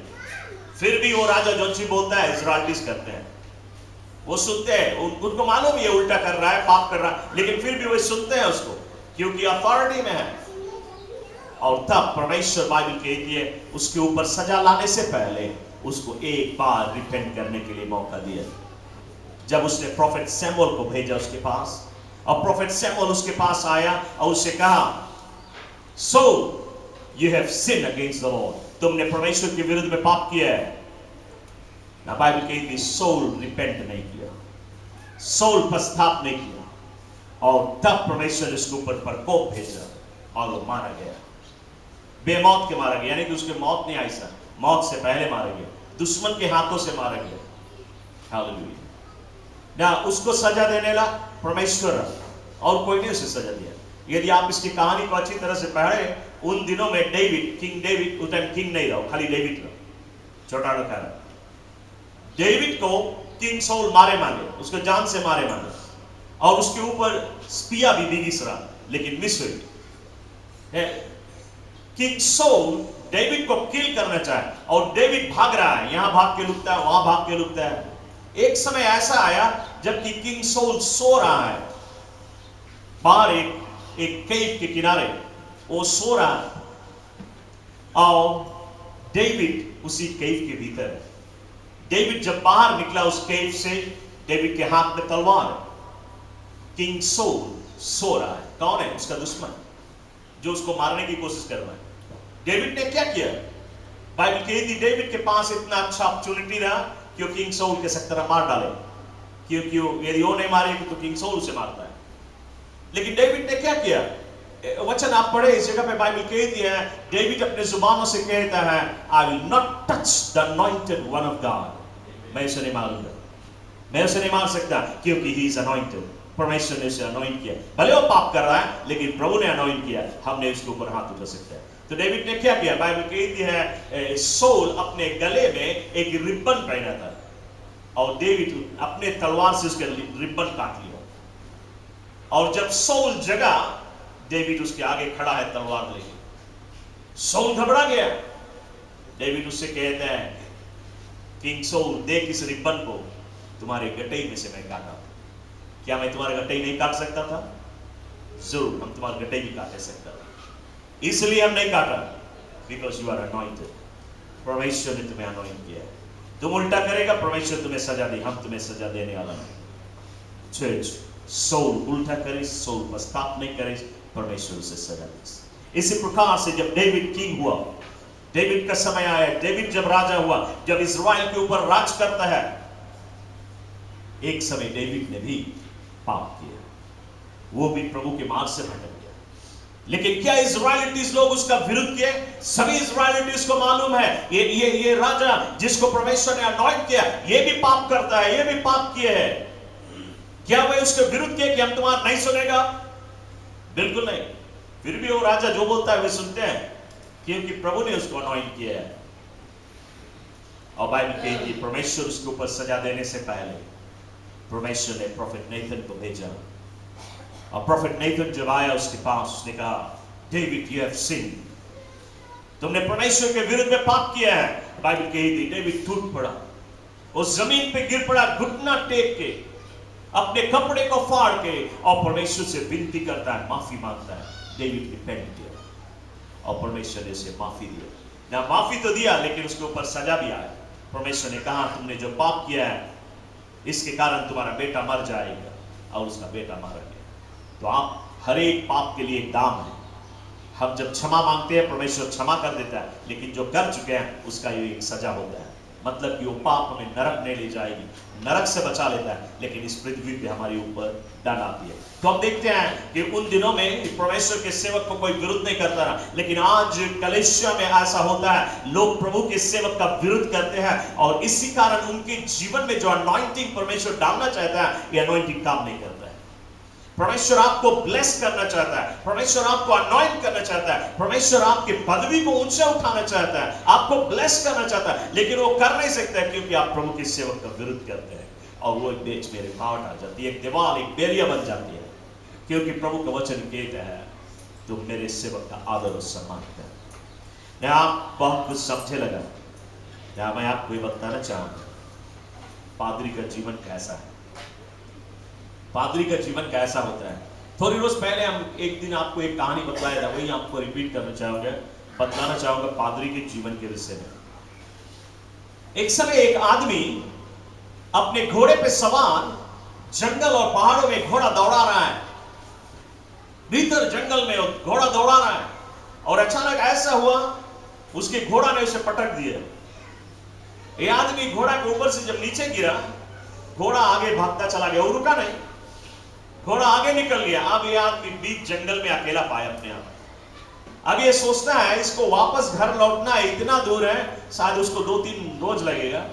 फिर भी वो राजा जो चीज बोलता है इजराइलीज करते हैं, वो सुनते हैं। उनको मालूम ये उल्टा कर रहा है, पाप कर रहा है, लेकिन फिर भी वो सुनते हैं उसको, क्योंकि अथॉरिटी में है। और तब परमेश्वर बाइबल कहती है उसके ऊपर सजा लाने से पहले उसको एक बार रिपेंट करने के लिए मौका दिया। जब उसने प्रोफेट सैमुअल को भेजा उसके पास, और प्रोफेट सैमुअल उसके पास आया और उससे कहा, so you have sin against the Lord, तुमने परमेश्वर के विरुद्ध में पाप किया है ना। बाइबल कहती सोल रिपेंट नहीं किया, सोल पश्चाताप नहीं किया, और तब परमेश्वर ने उसके ऊपर प्रकोप भेजा और वो मारा गया, बेमौत के मारा गया। यानी कि उसके मौत नहीं आई, सर मौत से पहले मारा गया, दुश्मन के हाथों से मारा गया। हालेलुया। ना उसको सजा देने ला परमेश्वर, और कोई नहीं उसे सजा दिया। यदि आप इसकी कहानी को अच्छी तरह से पढ़े, उन दिनों में डेविड, किंग डेविड, उस टाइम किंग नहीं रहा, खाली डेविड रहा, छोटा रखा। डेविड को किंग सौल मारे मांगे, उसको जान से मारे मांगे, और उसके ऊपर स्पिया भी बिगिस रहा, लेकिन मिस हुई। किंग सौल डेविड को किल करना चाहे, और डेविड भाग रहा है, यहां भाग के लुकता है, वहां भाग के लुकता है। एक समय ऐसा आया जबकि किंग सौल सो रहा है, बाहर एक केव के किनारे वो सो रहा है, और डेविड उसी केव के भीतर है। डेविड जब बाहर निकला उस केव से, डेविड के हाथ में तलवार है। किंग सौल सो रहा है। कौन है? उसका दुश्मन, जो उसको मारने की कोशिश कर रहा है। डेविड ने क्या किया? बाइबल कहती डेविड के पास इतना अच्छा अपॉर्चुनिटी रहा कि वो किंग सौल के सकतर मार डाले, क्योंकि यदि वो नहीं मारेगी तो किंग सौल उसे मारता है। लेकिन डेविड ने क्या किया? वचन आप पढ़े, इस जगह पे बाइबल कहती है डेविड अपने जुबानों से कहता है, I will not touch the anointed one of God. मैं उसे नहीं मारूंगा, मैं उसे नहीं मार सकता, क्योंकि ही इज अनॉइंटेड। परमेश्वर ने उसे अनॉइंट किया, भले वो पाप कर रहा है, लेकिन प्रभु ने अनॉइंट किया, हमने उसके ऊपर हाथ उठा सकता है। तो डेविड ने क्या किया? बाइबल कहती है सौल अपने गले में एक रिबन पहना था, और डेविड अपने तलवार से उसके रिबन काट लिया। और जब सौल जगा, डेविड उसके आगे खड़ा है तलवार लेके। सौल घबरा गया। डेविड उससे कहते हैं, किंग सौल, देख इस रिबन को, तुम्हारे गटई में से मैं काटा। क्या मैं तुम्हारे गटई नहीं काट सकता था? जरूर, हम तुम्हारे गटई भी काट सकता था, इसलिए हम नहीं काटा, बिकॉज यू आर अनॉइंटेड। परमेश्वर ने तुम्हें अनॉइंट किया है। तुम उल्टा करेगा, परमेश्वर तुम्हें सजा दे, हम तुम्हें सजा देने वाला नहीं। चर्च, सौल उल्टा करे, सौल पश्चाताप नहीं करे, परमेश्वर उसे सजा दे। इसी प्रकार से जब डेविड किंग हुआ, डेविड का समय आया, डेविड जब राजा हुआ, जब इस्राएल के ऊपर राज करता है, एक समय डेविड ने भी पाप किया, वो भी प्रभु के मार्ग से भटक गया। लेकिन क्या इज़राइलिटीज लोग उसका विरोध किए? सभी इज़राइलिटीज को मालूम है ये राजा जिसको परमेश्वर ने अनॉइंट किया, ये भी पाप करता है, ये भी पाप किए है। क्या वे उसके विरुद्ध किए कि हम तुम्हारा नहीं सुनेगा? बिल्कुल नहीं। फिर भी वो राजा जो बोलता है वे सुनते हैं, क्योंकि प्रभु ने उसको अनॉइंट किया है। और बाइबल कहती है परमेश्वर उसके ऊपर सजा देने से पहले परमेश्वर ने प्रोफेट नेथन को भेजा। और प्रोफेट नेथन जब आया उसके पास, उसने कहा, डेविड यू हैव सिन्ड, तुमने परमेश्वर के विरुद्ध में पाप किया है। बाइबल कहती है डेविड टूट पड़ा, वो जमीन पे गिर पड़ा, घुटना टेक के, अपने कपड़े को फाड़ के, और परमेश्वर से विनती करता है, माफी मांगता है। डेविड रिपेंट किया और परमेश्वर ने उसे माफी दिया। ना माफी तो दिया, लेकिन उसके ऊपर सजा भी आया। परमेश्वर ने कहा, तुमने जो पाप किया है इसके कारण तुम्हारा बेटा मर जाएगा, और उसका बेटा मर गया। तो आप हर एक पाप के लिए एक दाम है। हम जब क्षमा मांगते हैं, परमेश्वर क्षमा कर देता है, लेकिन जो कर चुके हैं उसका ये एक सजा होता है। मतलब कि वो पाप हमें नरक नहीं ले जाएगी, नरक से बचा लेता है, लेकिन इस पृथ्वी पे हमारे ऊपर दंड आती है। तो हम देखते हैं कि उन दिनों में परमेश्वर के सेवक को कोई विरोध नहीं करता रहा, लेकिन आज कलीसिया में ऐसा होता है, लोग प्रभु के सेवक का विरोध करते हैं, और इसी कारण उनके जीवन में जो अनॉइंटिंग परमेश्वर डालना चाहता है, ये अनॉइंटिंग काम नहीं करता है। परमेश्वर आपको ब्लेस करना चाहता है, परमेश्वर आपको अनॉइंट करना चाहता है, परमेश्वर आपकी पदवी को ऊंचा उठाना चाहता है, आपको ब्लेस करना चाहता है, लेकिन वो कर नहीं सकता है, क्योंकि आप प्रभु के सेवक का विरोध करते हैं। और वो एक बीच में रुकावट आ जाती है, एक दीवार, एक बैरियर बन जाती है, क्योंकि प्रभु का वचन कहता है, तुम मेरे सेवक का आदर और सम्मान कर। मैं आप बहुत कुछ समझे लगा, क्या मैं आपको ये बताना चाहूंगा, पादरी का जीवन कैसा है, पादरी का जीवन कैसा होता है। थोड़ी रोज पहले हम एक दिन आपको एक कहानी बताया था, वही आपको रिपीट करना चाहूंगा, बताना चाहूंगा पादरी के जीवन के विषय में। एक समय एक आदमी अपने घोड़े पे सवार जंगल और पहाड़ों में घोड़ा दौड़ा रहा है, भीतर जंगल में घोड़ा दौड़ा रहा है, और अचानक ऐसा हुआ उसके घोड़ा ने उसे पटक दिया। ये आदमी घोड़ा के ऊपर से जब नीचे गिरा, घोड़ा आगे भागता चला गया, वो रुका नहीं, घोड़ा आगे निकल गया। अब ये आदमी बीच जंगल में अकेला पाया अपने आप। अब ये सोचता है इसको वापस घर लौटना है, इतना दूर है, शायद उसको 2-3 रोज लगेगा।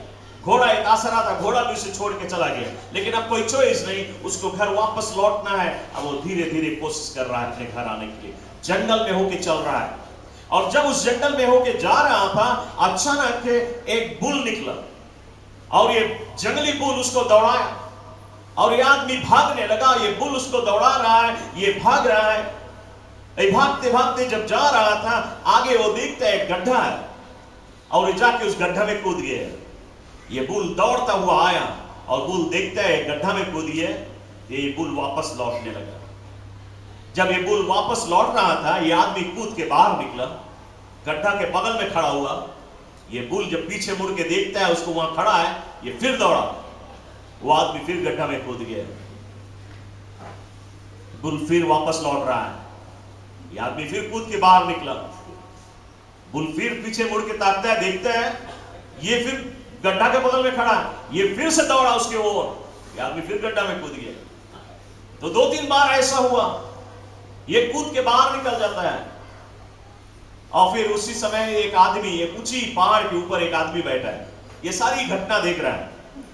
घोड़ा एक आसरा था, घोड़ा भी उसे छोड़ के चला गया, लेकिन अब कोई चॉइस नहीं, उसको घर वापस लौटना है। अब वो धीरे धीरे कोशिश कर रहा है अपने घर आने के लिए, जंगल में होके चल रहा है। और जब उस जंगल में होके जा रहा था, अचानक एक बुल निकला, और ये जंगली बुल उसको दौड़ाया, और ये आदमी भागने लगा। ये बुल उसको दौड़ा रहा है, ये भाग रहा है। ये भागते भागते जब जा रहा था, आगे वो देखता है एक गड्ढा है, और ये जाके उस गड्ढा में कूद गया। ये बुल दौड़ता हुआ आया, और बुल देखता है गड्ढा में कूद गया, ये बुल वापस लौटने लगा। जब ये बुल वापस लौट रहा था, ये आदमी कूद के बाहर निकला, गड्ढा के बगल में खड़ा हुआ। ये बुल जब पीछे मुड़ के देखता है उसको वहां खड़ा है, ये फिर दौड़ा, वो आदमी फिर गड्ढा में कूद गया। बुल फिर वापस लौट रहा है, ये आदमी फिर कूद के बाहर निकला। बुल फिर पीछे मुड़ के ताकता है, देखता है ये फिर गड्ढा के बगल में खड़ा है, ये फिर से दौड़ा उसके ओर, ये आदमी फिर गड्ढा में कूद गया। तो 2-3 बार ऐसा हुआ, ये कूद के बाहर निकल जाता है। और फिर उसी समय एक आदमी, एक ऊंची पहाड़ के ऊपर एक आदमी बैठा है, ये सारी घटना देख रहा है।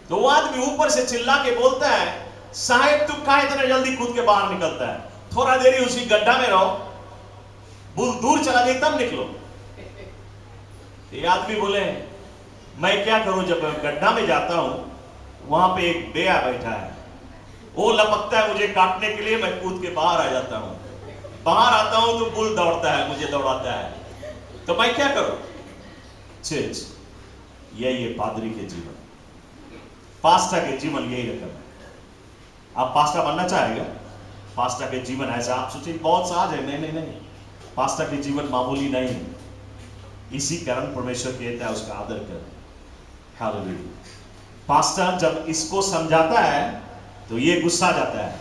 तो वो आदमी ऊपर से चिल्ला के बोलता है, साहेब तुम कहां इतने जल्दी कूद के बाहर निकलता है, थोड़ा देरी उसी गड्ढा में रहो, बुल दूर चला जाए तब निकलो। ये आदमी बोले, मैं क्या करूं, जब गड्ढा में जाता हूं वहां पे एक बेया बैठा है, वो लपकता है मुझे काटने के लिए, मैं कूद के बाहर आ जाता हूं। बाहर आता हूं तो बुल दौड़ता है, मुझे दौड़ाता है। तो मैं क्या करूं? चर्च, यही है पादरी के जीवन, पास्टर के जीवन यही रकम है। आप पास्टर बनना चाहेगा? पास्टर के जीवन ऐसा आप सोचिए बहुत सहज है, नहीं नहीं नहीं, पास्टर के जीवन मामूली नहीं है। इसी कारण परमेश्वर कहता है उसका आदर कर। हालेलुया। पास्टर जब इसको समझाता है तो ये गुस्सा जाता है,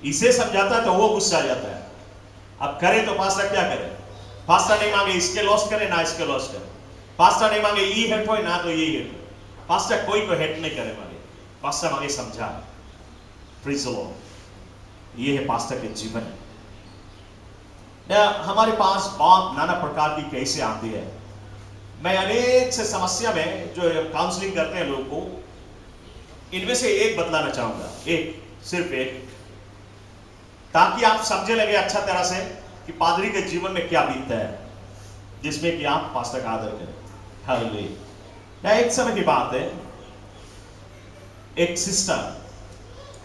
इसे समझाता है तो वो गुस्सा जाता है। अब करे तो पास्टर क्या करे? पास्टर नहीं मांगे इसके लॉस करे ना इसके लॉस करे, पास्टर नहीं मांगे ये हेट हो ना तो ये हेट हो, पास्टर कोई को हेट नहीं करे मांगे, पास्टर मांगे समझा। Praise the Lord. ये है पास्टर के जीवन। हमारे पास बहुत नाना प्रकार की केसें आती है। मैं अनेक से समस्या में जो काउंसलिंग करते हैं लोगों को, इनमें से एक बतलाना चाहूंगा, एक, सिर्फ एक, ताकि आप समझे लगे अच्छा तरह से कि पादरी के जीवन में क्या बीतता है, जिसमें कि आप पास्टर का आदर करें। हालेलुया। एक समय की बात है, एक सिस्टर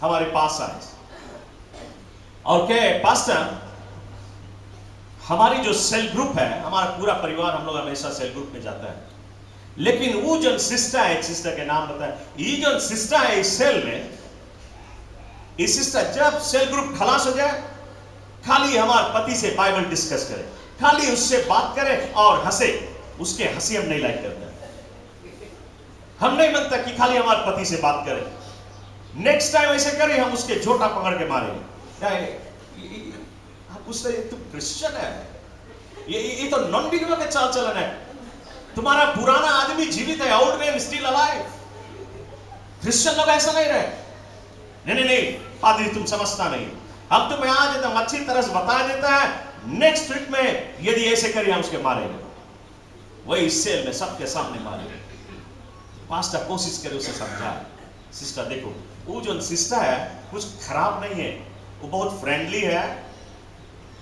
हमारे पास आई और कहे पास्टर, हमारी जो सेल ग्रुप है, हमारा पूरा परिवार हम लोग हमेशा सेल ग्रुप में जाता है, लेकिन वो जो सिस्टर है, एक सिस्टर के नाम बताए, ये जो सिस्टर है इस सेल में, इस सिस्टर जब सेल ग्रुप खलास हो जाए खाली हमारे पति से बाइबल डिस्कस करे, खाली उससे बात करे और हंसे। उसके हंसी हम नहीं लाइक करते। हम नहीं मानता कि खाली हमारे पति से बात करे, नेक्स्ट टाइम ऐसे करे हम उसके झोटा पकड़ के मारेंगे। आप पूछते हैं, तुम क्रिश्चियन है, ये तो नॉन बिलीवर के चाल चलन है, तुम्हारा पुराना आदमी जीवित है, old man still alive. Christian लोग ऐसा नहीं रहे। नहीं नहीं नहीं पादरी, तुम समझता नहीं, हम तुम्हें आज एकदम अच्छी तरह से बता देता है, नेक्स्ट वीक में यदि ऐसे करिए हम उसके मारेंगे, वही सेल में सबके सामने मारेंगे। पास्टर कोशिश करे उसे समझाए, सिस्टर देखो, वो जो सिस्टर है कुछ खराब नहीं है, वो बहुत फ्रेंडली है,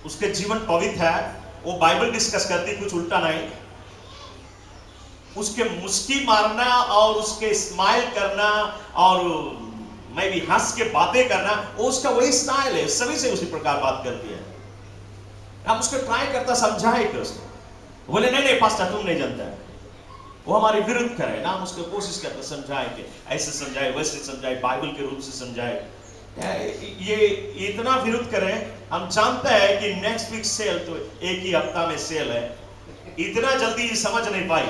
उसके जीवन पवित्र है, वो बाइबल डिस्कस करती, कुछ उल्टा नहीं। उसके मुस्की मारना और उसके स्माइल करना और मैं भी हंस के बातें करना, वो उसका वही स्टाइल है, सभी से उसी प्रकार बात करती है। हम उसको ट्राई करता समझाए कि उसको बोले नहीं नहीं पास्टर तुम नहीं जानता है, वो हमारे विरुद्ध करे ना, हम उसको कोशिश करते समझाए कि ऐसे समझाए वैसे समझाए, बाइबल के रूप से समझाए। ये इतना विरुद्ध करें, हम जानते हैं कि नेक्स्ट वीक सेल तो एक ही हफ्ता में सेल है, इतना जल्दी समझ नहीं पाई,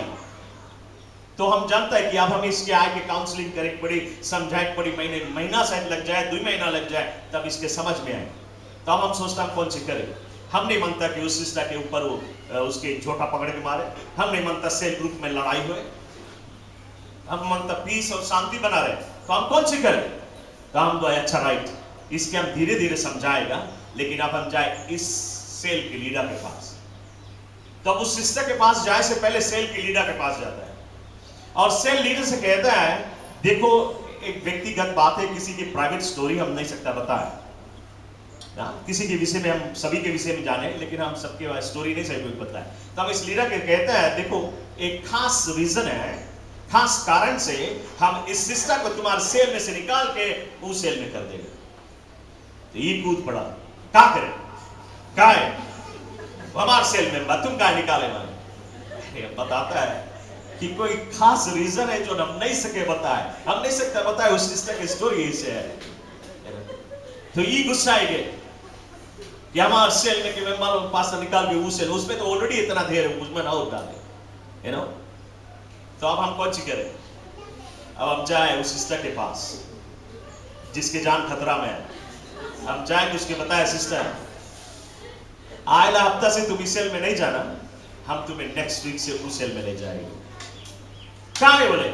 तो हम जानते हैं कि अब हमें इसके आगे काउंसलिंग करे पड़ी, समझाए पड़ी, महीना शायद लग जाए, 2 महीना लग जाए, तब इसके समझ में आए। तो अब हम सोचते हैं कौन सी करें। हम नहीं मानता कि उस सिस्टर के ऊपर वो उसके झोटा पकड़ के मारे, हम नहीं मानता सेल ग्रुप में लड़ाई हुए, हम मानता पीस और शांति बना रहे, तो हम कौन सी करें? तो हम तो अच्छा राइट, इसके हम धीरे धीरे समझाएगा, लेकिन अब हम जाए इस सेल के लीडर के पास। तो अब उस सिस्टर के पास जाए से पहले सेल के लीडर के पास जाता है और सेल लीडर से कहता है, देखो एक व्यक्तिगत बात है, किसी की प्राइवेट स्टोरी हम नहीं सकता बताए, किसी के विषय में हम सभी के विषय में जाने, लेकिन हम सबके स्टोरी नहीं सही कोई बताए। तो हम इस लीडर के कहता है, देखो एक खास रीजन है, खास कारण से हम इस सिस्टर को तुम्हारे सेल में से निकाल के उस सेल में कर देंगे। तो ये कूद पड़ा, क्या करे, क्या है हमारे सेल में तुम क्या निकाले मारे। बताता है कि कोई खास रीजन है जो हम नहीं सके बताए, हम नहीं सकते बताए, उस सिस्टर की स्टोरी ऐसे है। तो ये गुस्सा आएगा कि हमारे सेल में कि मैं मालूम पास्टर निकाल के उस सेल, उसमें तो ऑलरेडी इतना ढेर है, उसमें और डाले, यू नो। तो अब हम कौन सी करें? अब हम जाए उस सिस्टर के पास जिसके जान खतरा में है, हम जाए तो उसके बताए, सिस्टर आयला हफ्ता से तुम इस सेल में नहीं जाना, हम तुम्हें नेक्स्ट वीक से उस सेल में ले जाएंगे। क्या है बोले,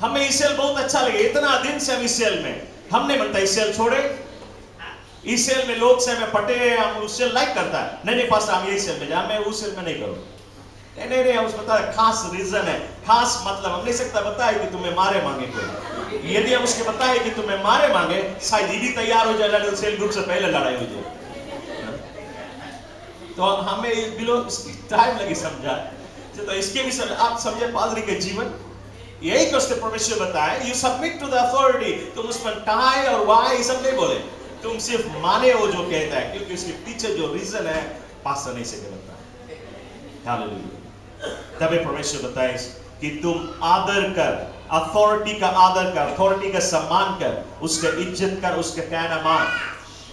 हमें इस सेल बहुत अच्छा लगे, इतना दिन से हम इस सेल में, हमने बनता इस सेल छोड़े, इस सेल में लोग से हमें पटे, हम उस सेल लाइक करता है, नहीं नहीं पास्टर हम यही सेल में जाए, मैं उस सेल में नहीं करूँ। नहीं नहीं नहीं, उसको बता खास रीजन है, खास मतलब हम नहीं सकता बताए कि तुम्हें मारे मांगे कोई, यदि हम उसके बताए कि तुम्हें मारे मांगे, शायद ये भी तैयार हो जाए सेल ग्रुप से पहले लड़ाई हो जाए। तो हमें बिलो टाइम लगी समझा, तो इसके भी आप समझे पादरी के जीवन यही कष्ट परमेश्वर बताए, you submit to the authority, तुम उस पर टाई और वाई सब नहीं बोले, तुम सिर्फ माने वो जो कहता है, क्योंकि उसके पीछे जो रीजन है पास्टर नहीं से बताता। हालेलुया। तभी परमेश्वर बताए कि तुम आदर कर, अथॉरिटी का आदर कर, अथॉरिटी का सम्मान कर, उसका इज्जत कर, उसका कहना मान।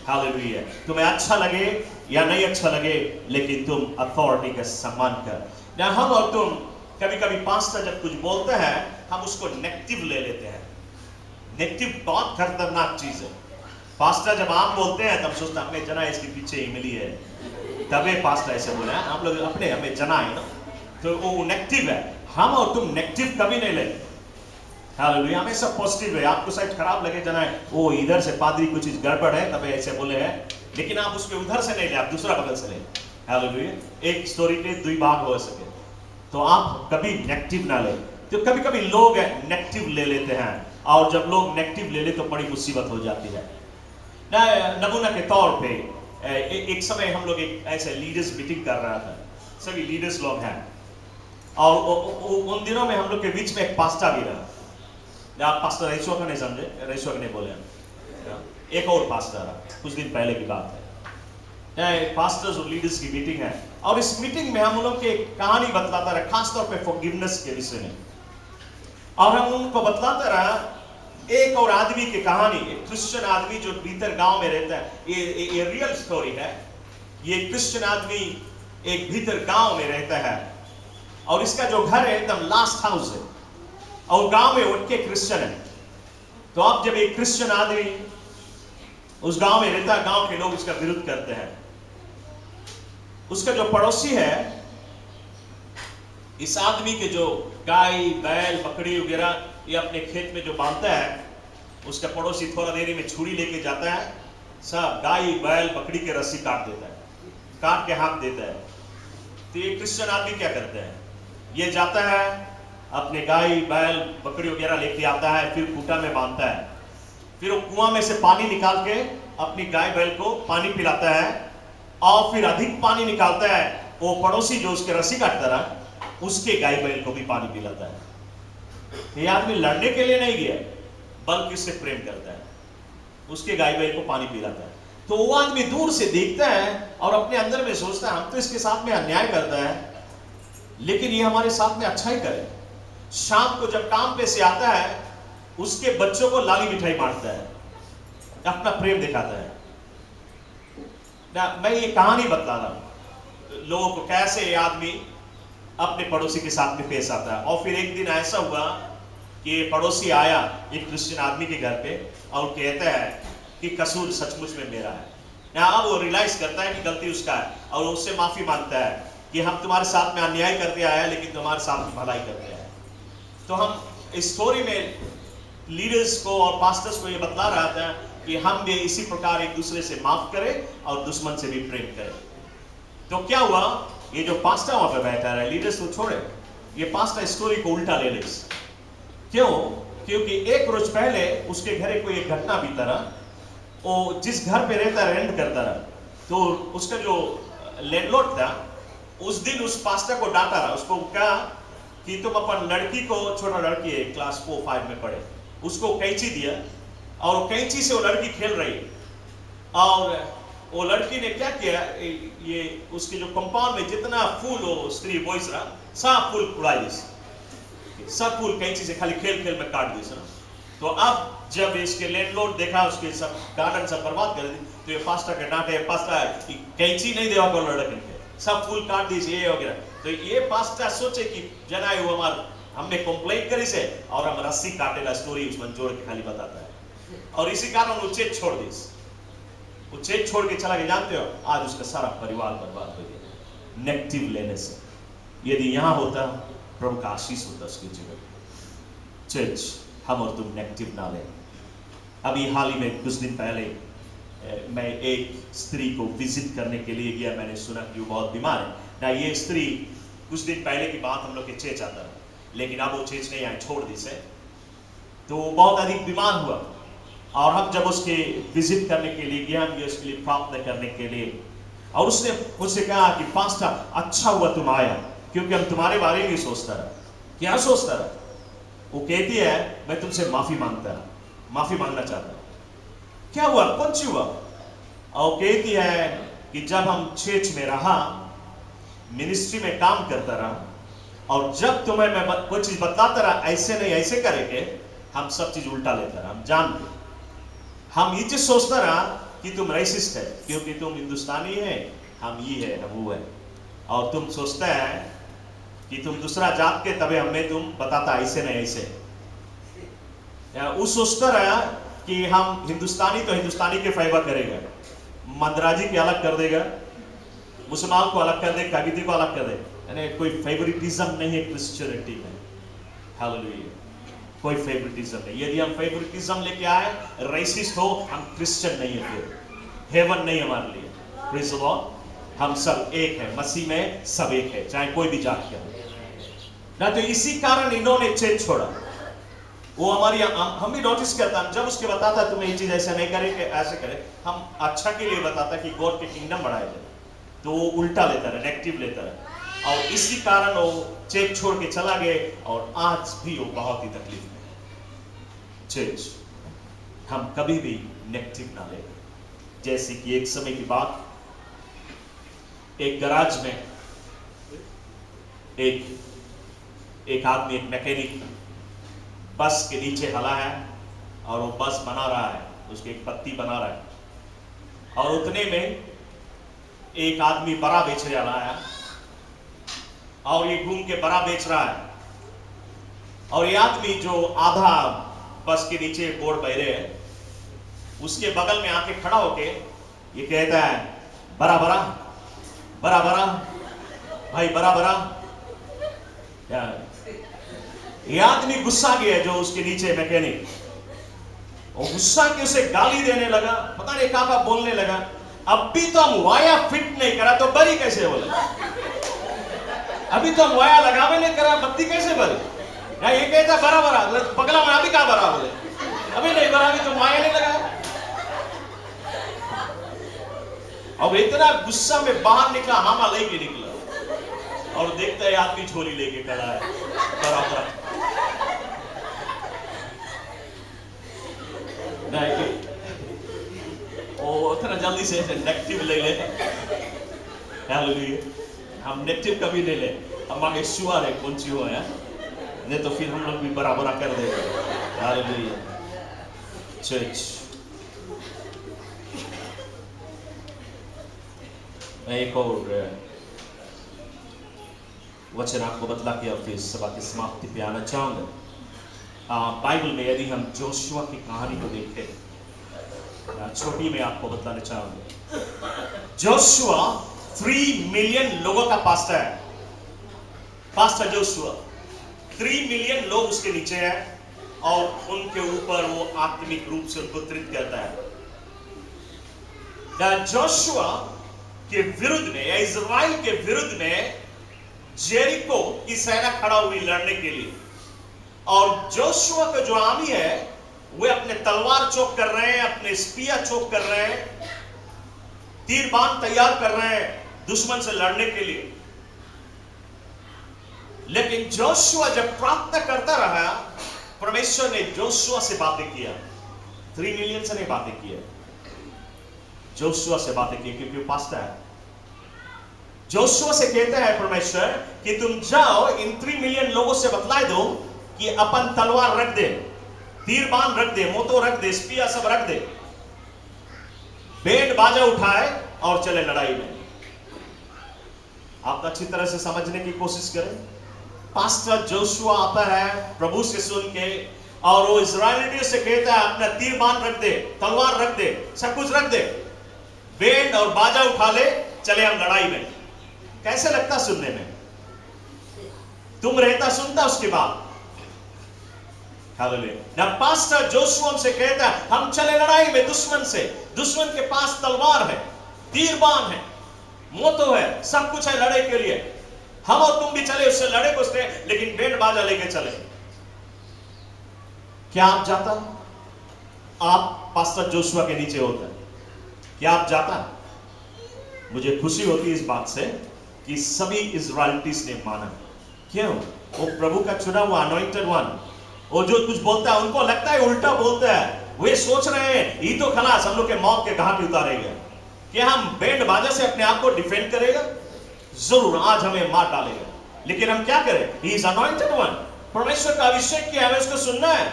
हालेलुया। तुम्हें अच्छा लगे या नहीं अच्छा लगे, लेकिन तुम अथॉरिटी का सम्मान कर। ना हम और तुम कभी कभी पास्टर जब कुछ बोलते हैं, हम उसको नेगेटिव ले लेते हैं। नेगेटिव बहुत खतरनाक चीज है। पास्टर जब आप बोलते हैं तब सोचता हमें जना इसके पीछे ही मिली है, तबे पास्टर ऐसे बोले। हम लोग अपने हमें जना है ना, तो वो नेगेटिव है। हम और तुम नेगेटिव कभी नहीं ले। हालेलुया। हमेशा पॉजिटिव है। आपको शायद खराब लगे जना है, वो इधर से पादरी कुछ गड़बड़ है तबे ऐसे बोले हैं, लेकिन आप उसके उधर से नहीं ले, आप दूसरा बगल से ले। हालेलुया। एक स्टोरी के दो भाग हो सके, तो आप कभी नेगेटिव ना ले। तो कभी कभी लोग नेगेटिव ले लेते हैं, और जब लोग नेगेटिव ले ले तो बड़ी मुसीबत हो जाती है। नमूना के तौर पे एक समय हम लोग एक ऐसे लीडर्स मीटिंग कर रहा था, सभी लीडर्स लोग हैं, और उन दिनों में हम लोग के बीच में एक पास्टर भी रहा। आप पास्टर रईसो का नहीं समझे, रईसो का नहीं बोले, एक और पास्टर रहा, कुछ दिन पहले की बात है। पास्टर्स और लीडर्स की मीटिंग है, और इस मीटिंग में हम लोग की कहानी बतलाता रहा, खासतौर पे फॉरगिवनेस के विषय में। और हम उनको बतलाता रहा एक और आदमी की कहानी, एक क्रिश्चियन आदमी जो भीतर गांव में रहता है। ये रियल स्टोरी है। ये क्रिश्चियन आदमी एक भीतर गांव में रहता है, और इसका जो घर है एकदम लास्ट हाउस है, और गांव में उनके क्रिश्चियन है। तो अब जब एक क्रिश्चियन आदमी उस गांव में रहता है, गांव के लोग उसका विरोध करते हैं। उसका जो पड़ोसी है, इस आदमी के जो गाय बैल बकरी वगैरह ये अपने खेत में जो बांधता है, उसका पड़ोसी थोड़ा देरी में छुरी लेके जाता है, सब गाय बैल बकरी के रस्सी काट देता है, काट के हाथ देता है। तो ये क्रिश्चियन आदमी क्या करता है, ये जाता है अपने गाय बैल बकरी वगैरह लेके आता है, फिर खूंटा में बांधता है, फिर वो कुआं में से पानी निकाल के अपनी गाय बैल को पानी पिलाता है, और फिर अधिक पानी निकालता है, वो पड़ोसी जो उसके रस्सी काटता रहा उसके गाय बैल को भी पानी पिलाता है। ये आदमी लड़ने के लिए नहीं गया, बल्कि उससे प्रेम करता है, उसके गाय बैल को पानी पिलाता है। तो वो आदमी दूर से देखता है और अपने अंदर में सोचता है, हम तो इसके साथ में अन्याय करता है, लेकिन ये हमारे साथ में अच्छा ही करे। शाम को जब काम पे से आता है, उसके बच्चों को लाली मिठाई बांटता है, अपना प्रेम दिखाता है ना। मैं ये कहानी बता रहा हूं लोगों को, कैसे ये आदमी अपने पड़ोसी के साथ में पेश आता है। और फिर एक दिन ऐसा हुआ कि पड़ोसी आया एक क्रिश्चियन आदमी के घर पे, और कहता है कि कसूर सचमुच में मेरा है ना। अब वो रियलाइज करता है कि गलती उसका है, और उससे माफी मांगता है कि हम तुम्हारे साथ में अन्याय करते आए, लेकिन तुम्हारे साथ में भलाई करते आए। तो हम इस स्टोरी में लीडर्स को और पास्टर्स को ये बतला रहा था कि हम भी इसी प्रकार एक दूसरे से माफ करें और दुश्मन से भी प्रेम करें। तो क्या हुआ, ये जो पास्टर वहां पे बैठा है, लीडर्स को छोड़े, ये पास्टर स्टोरी को उल्टा ले ले। क्यों? क्योंकि एक रोज पहले उसके घर कोई एक घटना बीता रहा। वो जिस घर पे रहता रेंट करता रहा, तो उसका जो लैंडलॉर्ड था उस दिन उस पास्टर को डांटा रहा। उसको कहा कि तुम अपन लड़की को, छोटा लड़की है क्लास 4-5 में पढ़े, उसको कैंची दिया, और कैंची से वो लड़की खेल रही है, और वो लड़की ने क्या किया, ये उसके जो कंपाउंड में जितना फूल हो स्त्री बॉयज रहा, सब फूल उड़ा दी, सब फूल कैंची से खाली खेल खेल में काट दी। तो अब जब इसके लैंडलॉर्ड देखा उसके सब गार्डन सब बर्बाद कर दी, तो ये पास्टर के डांटे, पास्टर कैंची नहीं देवा कर लड़के के, सब फूल काट दी ये वगैरह। तो ये पास्टर सोचे कि जना वो हमार हमने कंप्लेंट करी से, और हम रस्सी काटेला स्टोरी उसमें जोड़ के खाली बताता है, और इसी कारण वो चेक छोड़ दी। वो चेक छोड़ के चला गया। जानते हो आज उसका सारा परिवार बर्बाद हो गया नेगेटिव लेने से। यदि यहां होता प्रभु का आशीष होता उसके जीवन। चर्च, हम और तुम नेगेटिव ना लें। अभी हाल ही में कुछ दिन पहले मैं एक स्त्री को विजिट करने के लिए गया। मैंने सुना कि वो बहुत बीमार है ना। ये स्त्री कुछ दिन पहले की बात, हम लोग के चेच आता है, लेकिन अब वो चेच नहीं आए, छोड़ दी से। तो वो बहुत अधिक बीमार हुआ, और हम जब उसके विजिट करने के लिए गए, हम उसके लिए प्रार्थना करने के लिए, और उसने मुझसे कहा कि पास्टर अच्छा हुआ तुम आया, क्योंकि हम तुम्हारे बारे में सोचता रहा। क्या सोचता रहा? वो कहती है मैं तुमसे माफी मांगता रहा, माफी मांगना चाहता। क्या हुआ? कौन सी हुआ? और कहती है कि जब हम चर्च में रहा, मिनिस्ट्री में काम करता रहा, और जब तुम्हें मैं कोई चीज बताता रहा ऐसे नहीं ऐसे करेंगे, हम सब चीज उल्टा लेते रहा। हम जानते, हम ये चीज सोचता रहा कि तुम रेसिस्ट है क्योंकि तुम हिंदुस्तानी है, हम ये है हम वो है, और तुम सोचते हैं कि तुम दूसरा जात के, तबे हमें तुम बताता ऐसे नहीं ऐसे। उस सोचता रहा कि हम हिंदुस्तानी तो हिंदुस्तानी के फेवर करेगा, मंदराजी के अलग कर देगा, मुसलमान को अलग कर दे, कबीती को अलग कर दे। यानी कोई फेवरिटिज्म नहीं है क्रिश्चियनिटी में। हालेलुया, कोई फेवरिटिज्म नहीं। यदि हम फेवरिटिज्म लेके आए, रेसिस्ट हो, हम क्रिश्चियन नहीं है, फिर हेवन नहीं हमारे लिए। Praise the Lord. हम सब एक है, मसीह में सब एक है, चाहे कोई भी जात के हो ना। तो इसी कारण इन्होंने चेंज छोड़ा। वो हमारी हम भी नोटिस करता, हम जब उसके बताता तुम्हें ये चीज ऐसा नहीं करे कि ऐसे करे, हम अच्छा के लिए बताता कि गॉड के किंगडम बढ़ाया जाए, तो वो उल्टा लेता रहा, नेगेटिव लेता रहा, और इसी कारण वो चेक छोड़ के चला गए। और आज भी वो बहुत ही तकलीफ में चेंज। हम कभी भी नेगेटिव ना ले। जैसे कि एक समय की बात, एक गराज में एक आदमी, एक मैकेनिक बस के नीचे हला है और वो बस बना रहा है, उसकी एक पत्ती बना रहा है, और उतने में एक आदमी बड़ा बेचने वाला है और ये घूम के बड़ा बेच रहा है। और ये आदमी जो आधा बस के नीचे बोर्ड बहरे है, उसके बगल में आके खड़ा होके ये कहता है, बड़ा बड़ा बड़ा बड़ा भाई, बड़ा बड़ा। ये आदमी गुस्सा गया जो उसके नीचे मैकेनिक, वो गुस्सा के उसे गाली देने लगा, पता नहीं क्या बोलने लगा। अब भी तो हम वाया फिट नहीं करा तो बरी कैसे बोले, अभी तो हम वाया लगावे नहीं करा, बत्ती कैसे बरी। या ये कहता बरा बरा, पगला मैं अभी कहा बरा बोले, अभी नहीं बरा, अभी तो वाया नहीं लगा। अब इतना गुस्सा में बाहर निकला, हामा लेके निकला, और देखता है आदमी झोली लेके खड़ा है बराबर। वो उतना जल्दी से नेगेटिव ले ले। हालेलुया, हम नेगेटिव कभी नहीं ले, हम आगे शुआर है कौन सी हो है, नहीं तो फिर हम लोग भी बराबर कर देंगे। हालेलुया। चर्च, मैं एक और वचन आपको बतला के और फिर सभा की समाप्ति पे आना चाहूंगा। बाइबल में यदि हम जोशुआ की कहानी को देखें, छोटी में आपको बतलाना चाहूंगा। जोशुआ 3 मिलियन लोगों का पास्टर है। पास्टर जोशुआ 3 मिलियन लोग उसके नीचे हैं और उनके ऊपर वो आत्मिक रूप से उनको त्रित करता है। जोशुआ के विरुद्ध में या इजराइल के विरुद्ध में जेरिको की सेना खड़ा हुई लड़ने के लिए, और जोशुआ का जो आर्मी है वे अपने तलवार चोक कर रहे हैं, अपने स्पिया चोक कर रहे हैं, तीर बाण तैयार कर रहे हैं दुश्मन से लड़ने के लिए। लेकिन जोशुआ जब प्रार्थना करता रहा, परमेश्वर ने जोशुआ से बातें किया। 3 मिलियन से नहीं बातें किया, जोशुआ से बातें की, क्योंकि वो पास्टर है। जोशुआ से कहता है परमेश्वर कि तुम जाओ इन 3 मिलियन लोगों से बतला दो कि अपन तलवार रख दे, तीर बाण रख दे, मोतो रख दे, स्पिया सब रख दे, बैंड बाजा उठाए और चले लड़ाई में। आप अच्छी तरह से समझने की कोशिश करें। पास्टर जोशुआ आता है प्रभु से सुन के, और वो इजराइलियों से कहता है अपना तीर बाण रख दे, तलवार रख दे, सब कुछ रख दे, बैंड और बाजा उठा ले, चले हम लड़ाई में। कैसे लगता सुनने में? तुम रहता सुनता उसके बाद। हालेलुया। पास्टर जोशुआ से कहता है हम चले लड़ाई में दुश्मन से, दुश्मन के पास तलवार है, तीर बाण है, मोतो है, सब कुछ है लड़ाई के लिए। हम और तुम भी चले उससे लड़े उसने, लेकिन बैंड बाजा लेके चले। क्या आप जाता? आप पास्टर जोशुआ के नीचे होता, क्या आप जाता? मुझे खुशी होती है इस बात से कि सभी इजराइलिटीज ने माना। क्यों? वो प्रभु का चुना हुआ अनॉइंटेड वन। वो जो कुछ बोलता है उनको लगता है उल्टा बोलता है। वे सोच रहे हैं ये तो खलास हम लोग के मौत के घाट उतारेगा, क्या हम बैंड बाजा से अपने आप को डिफेंड करेगा? जरूर आज हमें मार डालेगा। लेकिन हम क्या करें? He is anointed one. परमेश्वर का अभिषेक किया, हमें उसको सुनना है।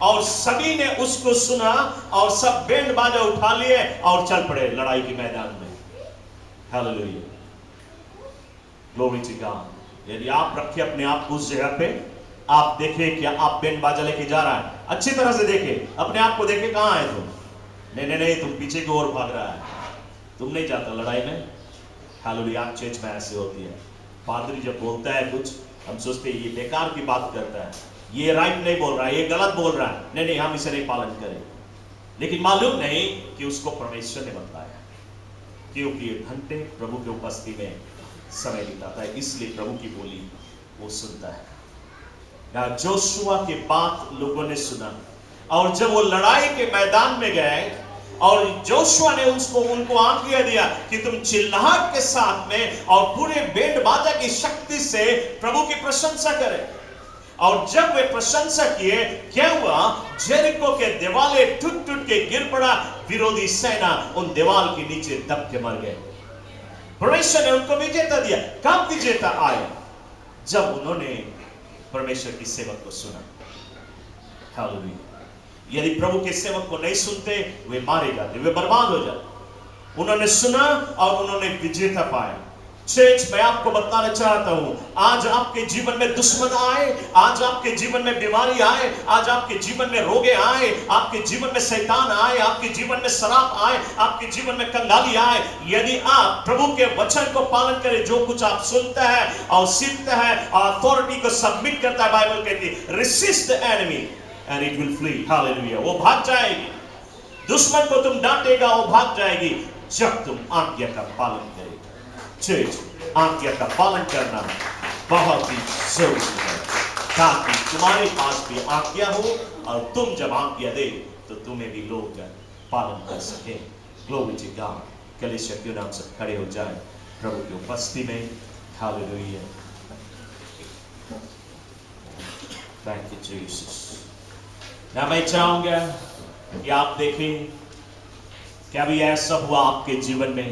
और सभी ने उसको सुना और सब बैंड बाजा उठा लिए और चल पड़े लड़ाई के मैदान में। Hallelujah, glory to God. यदि आप रखे अपने आप उस जगह पे, आप देखें कि आप बैंड बाजा लेके जा रहा है, अच्छी तरह से देखें, अपने आप को देखें, कहां है तुम? नहीं, तुम पीछे की ओर भाग रहा है, तुम नहीं जाता लड़ाई में। हालेलुया, चर्च में ऐसे होती है, पादरी जब बोलता है कुछ, हम सोचते हैं ये बेकार की बात करता है, ये राइट नहीं बोल रहा है, ये गलत बोल रहा है, नहीं हम इसे नहीं पालन करें। लेकिन मालूम नहीं कि उसको परमेश्वर ने बताया, क्योंकि ये घंटे प्रभु के उपस्थिति में समय बिताता है, इसलिए प्रभु की बोली वो सुनता है। जोशुआ की बात लोगों ने सुना, और जब वो लड़ाई के मैदान में गए और जोशुआ ने उनको आज्ञा दिया कि तुम चिल्लाहट के साथ में और पूरे बैंड बाजा की शक्ति से प्रभु की प्रशंसा करें। और जब वे प्रशंसा किए, क्या हुआ? जेरिको के दीवाले टूट के गिर पड़ा, विरोधी सेना उन दीवाल के नीचे दब के मर गए। परमेश्वर ने उनको विजेता दिया। कब विजेता आए? जब उन्होंने परमेश्वर की सेवक को सुना। हालेलुया। यदि प्रभु के सेवक को नहीं सुनते, वे मारे जाते, वे बर्बाद हो जाते। उन्होंने सुना और उन्होंने विजेता पाया। चर्च, मैं आपको बताना चाहता हूं, आज आपके जीवन में दुश्मन आए, आज आपके जीवन में बीमारी आए, आज आपके जीवन में रोगे आए, आपके जीवन में शैतान आए, आपके जीवन में शराब आए, आपके जीवन में कंगाली आए, यदि आप प्रभु के वचन को पालन करें, जो कुछ आप सुनता है और सीखता है, अथॉरिटी को सबमिट करता है, बाइबल कहती है resist the enemy and it will flee. Hallelujah. वो भाग जाएगी। दुश्मन को तुम डांटेगा, वो भाग जाएगी, जब तुम आज्ञा का पालन करेगा। चर्च, आज्ञा का पालन करना बहुत ही जरूरी है, ताकि तुम्हारे पास भी आज्ञा हो और तुम जब आज्ञा दे तो तुम्हें भी लोग पालन कर सके। Glory to God. कलीसिया क्यों नाम से खड़े हो जाए प्रभु की उपस्थिति में। Hallelujah, thank you Jesus. मैं चाहूंगा कि आप देखें, क्या भी ऐसा हुआ आपके जीवन में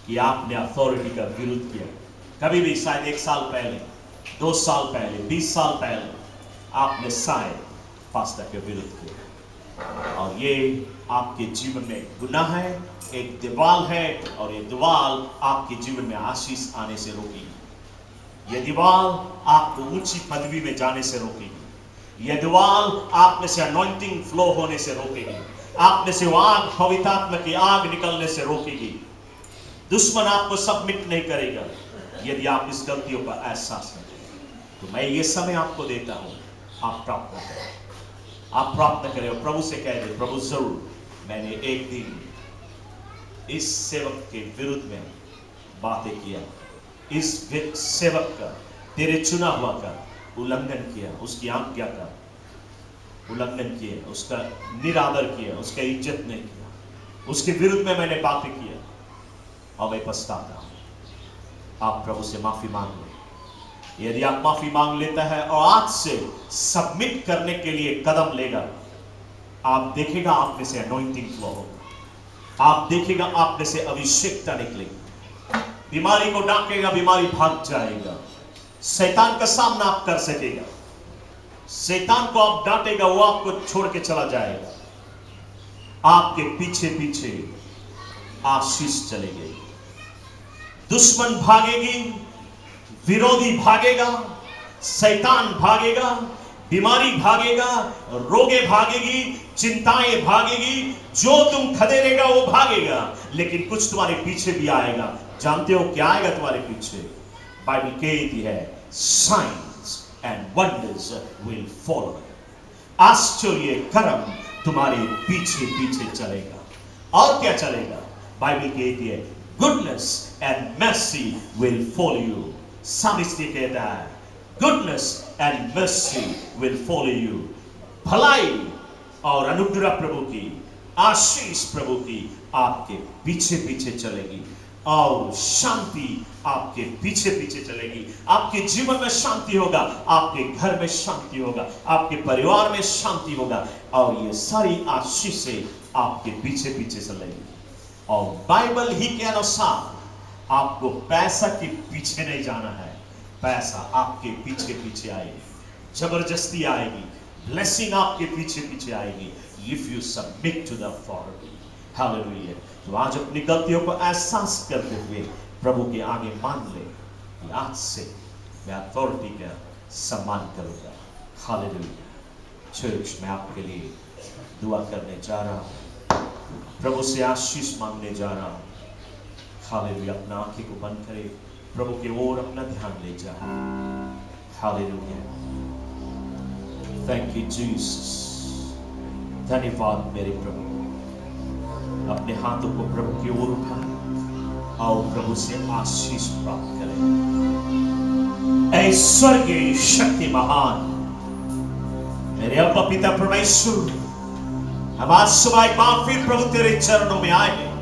कि आपने अथॉरिटी का विरोध किया? कभी भी, शायद 1 साल पहले, 2 साल पहले, 20 साल पहले आपने शायद पास्टर के विरोध किया, और ये आपके जीवन में गुनाह है, एक दीवाल है, और ये दीवाल आपके जीवन में आशीष आने से रोकेगी। ये दीवाल आपको ऊंची पदवी में जाने से रोकेगी। यह दीवाल आप में से अनॉइंटिंग फ्लो होने से रोकेगी, आप में से आग, पवित्र आत्मा की आग निकलने से रोकेगी। दुश्मन आपको सबमिट नहीं करेगा यदि आप इस गलतियों का एहसास न करें। तो मैं ये समय आपको देता हूं, आप प्रार्थना करें, आप प्रार्थना करें और प्रभु से कह दे, प्रभु जरूर मैंने एक दिन इस सेवक के विरुद्ध में बातें किया, इस सेवक का, तेरे चुना हुआ का उल्लंघन किया, उसकी आज्ञा का उल्लंघन किया, उसका निरादर किया, उसका इज्जत नहीं किया, उसके विरुद्ध में मैंने बातें किया और मैं पछताता हूं। आप प्रभु से माफी मांग लो। यदि आप माफी मांग लेता है और आज से सबमिट करने के लिए कदम लेगा, आप देखेगा आप में से अनॉइंटिंग फ्लो होगा, आप देखेगा आप में से अभिषेकता निकलेगी, बीमारी को डांटेगा, बीमारी भाग जाएगा, शैतान का सामना आप कर सकेगा, शैतान को आप डांटेगा, वो आपको छोड़ के चला जाएगा, आपके पीछे पीछे आशीष चलेगी, दुश्मन भागेगी, विरोधी भागेगा, शैतान भागेगा, बीमारी भागेगा, रोगे भागेगी, चिंताएं भागेगी, जो तुम खदेड़ेगा वो भागेगा, लेकिन कुछ तुम्हारे पीछे भी आएगा। जानते हो क्या आएगा तुम्हारे पीछे? बाइबल कहती है science and wonders will follow. आश्चर्य कर्म तुम्हारे पीछे पीछे चलेगा। और क्या चलेगा? बाइबल कहती है goodness and mercy will follow you. Psalmist कहता है goodness and mercy will follow you. भलाई और अनुग्रह प्रभु की, आशीष प्रभु की आपके पीछे पीछे चलेगी, और शांति आपके पीछे पीछे चलेगी। आपके जीवन में शांति होगा, आपके घर में शांति होगा, आपके परिवार में शांति होगा, और ये सारी आशीषें आपके पीछे पीछे चलेगी। और बाइबल ही के अनुसार आपको पैसा के पीछे नहीं जाना है, पैसा आपके पीछे पीछे आएगी, जबरदस्ती आएगी, ब्लेसिंग आपके पीछे पीछे आएगी, if you submit to the authority. Hallelujah. तो आज अपनी गलतियों को एहसास करते हुए प्रभु के आगे मान ले कि आज से मैं अथॉरिटी का सम्मान करूंगा। हालेलुया। चर्च में आपके लिए दुआ करने जा रहा हूं, प्रभु से आशीष मांगने जा रहा हूं। हालेलुया। अपना आंखें को बंद करें, प्रभु की ओर अपना ध्यान ले जाए। हालेलुया। Thank you Jesus. धन्यवाद मेरे प्रभु। अपने हाथों को प्रभु की ओर उठाएं, आओ प्रभु से आशीष प्राप्त करें। ऐ स्वर्गीय शक्ति महान मेरे अब्बा पिता परमेश्वर, हम आज सुबह एक बार फिर प्रभु तेरे चरणों में आए हैं।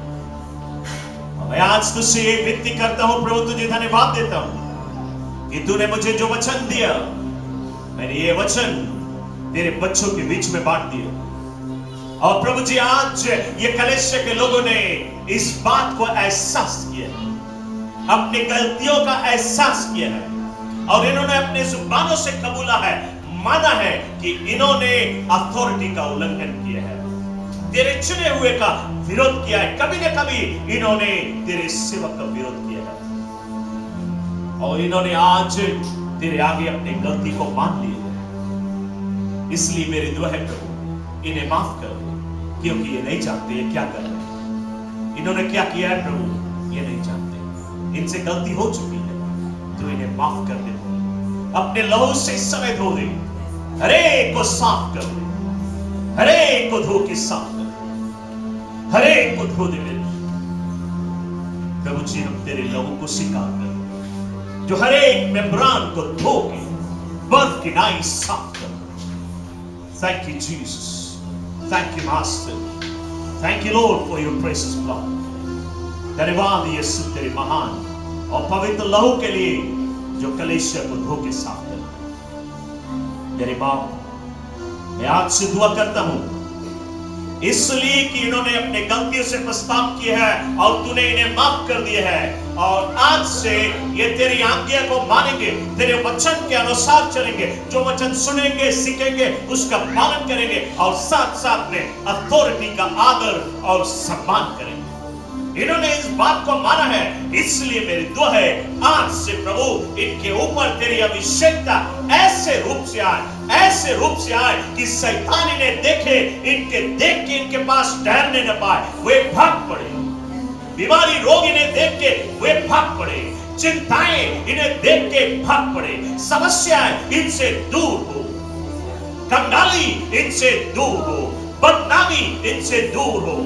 मैं आज तुझसे ये विनती करता हूं प्रभु, तुझे धन्यवाद देता हूं कि तूने मुझे जो वचन दिया, मैंने ये वचन तेरे बच्चों के बीच में बांट दिया। और प्रभु जी आज ये कलीसिया के लोगों ने इस बात को एहसास किया है, अपनी गलतियों का एहसास किया है, और इन्होंने अपने जुबानों से कबूला है, माना है कि इन्होंने अथॉरिटी का उल्लंघन किया है, तेरे चुने हुए का विरोध किया है। कभी न कभी इन्होंने तेरे सेवक का विरोध किया है, और इन्होंने आज तेरे आगे अपनी गलती को मान लिया है। इसलिए मेरी दुआ है प्रभु, इन्हें माफ कर दो, क्योंकि ये नहीं जानते ये क्या कर रहे हैं। इन्होंने क्या किया है प्रभु, ये नहीं जानते, इनसे गलती हो चुकी है, तो इन्हें माफ कर दे। अपने लहू से इस समय धो दे, हर एक को साफ कर दे, हर एक को धो के साफ कर, हर एक को धो दे मेरे प्रभु जी। हम तेरे लहू को स्वीकार कर, जो हर एक मेंबरान को धो के बर्फ की नाई साफ कर। Thank you Jesus, thank you master, thank you Lord for your precious blood. धन्यवाद यीशु तेरे महान और पवित्र लहू के लिए, जो कलीसिया को धो के साफ कर। मेरे बाप, मैं आज से दुआ करता हूं, इसलिए कि इन्होंने अपने गलतियों से पछतावा किया है और तूने इन्हें माफ कर दिया है, और आज से ये तेरी आज्ञा को मानेंगे, तेरे वचन के अनुसार चलेंगे, जो वचन सुनेंगे सीखेंगे उसका पालन करेंगे, और साथ साथ में अथॉरिटी का आदर और सम्मान करेंगे। इन्होंने इस बात को माना है, इसलिए मेरी दुआ है आज से प्रभु इनके ऊपर तेरी अभिषेकता ऐसे रूप से आए, ऐसे रूप से आए कि शैतान इन्हें देखे, इनके देख के इनके पास ठहरने न पाए, वे भाग पड़े। बीमारी रोग इन्हें देख के वे भाग पड़े, चिंताएं इन्हें देख के भाग पड़े, समस्याएं इनसे दूर हो, कंगाली इनसे दूर हो, बदनामी इनसे दूर हो,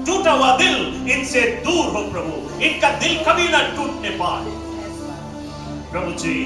टूटा हुआ दिल इनसे दूर हो प्रभु, इनका दिल कभी ना टूटने पाए प्रभु जी।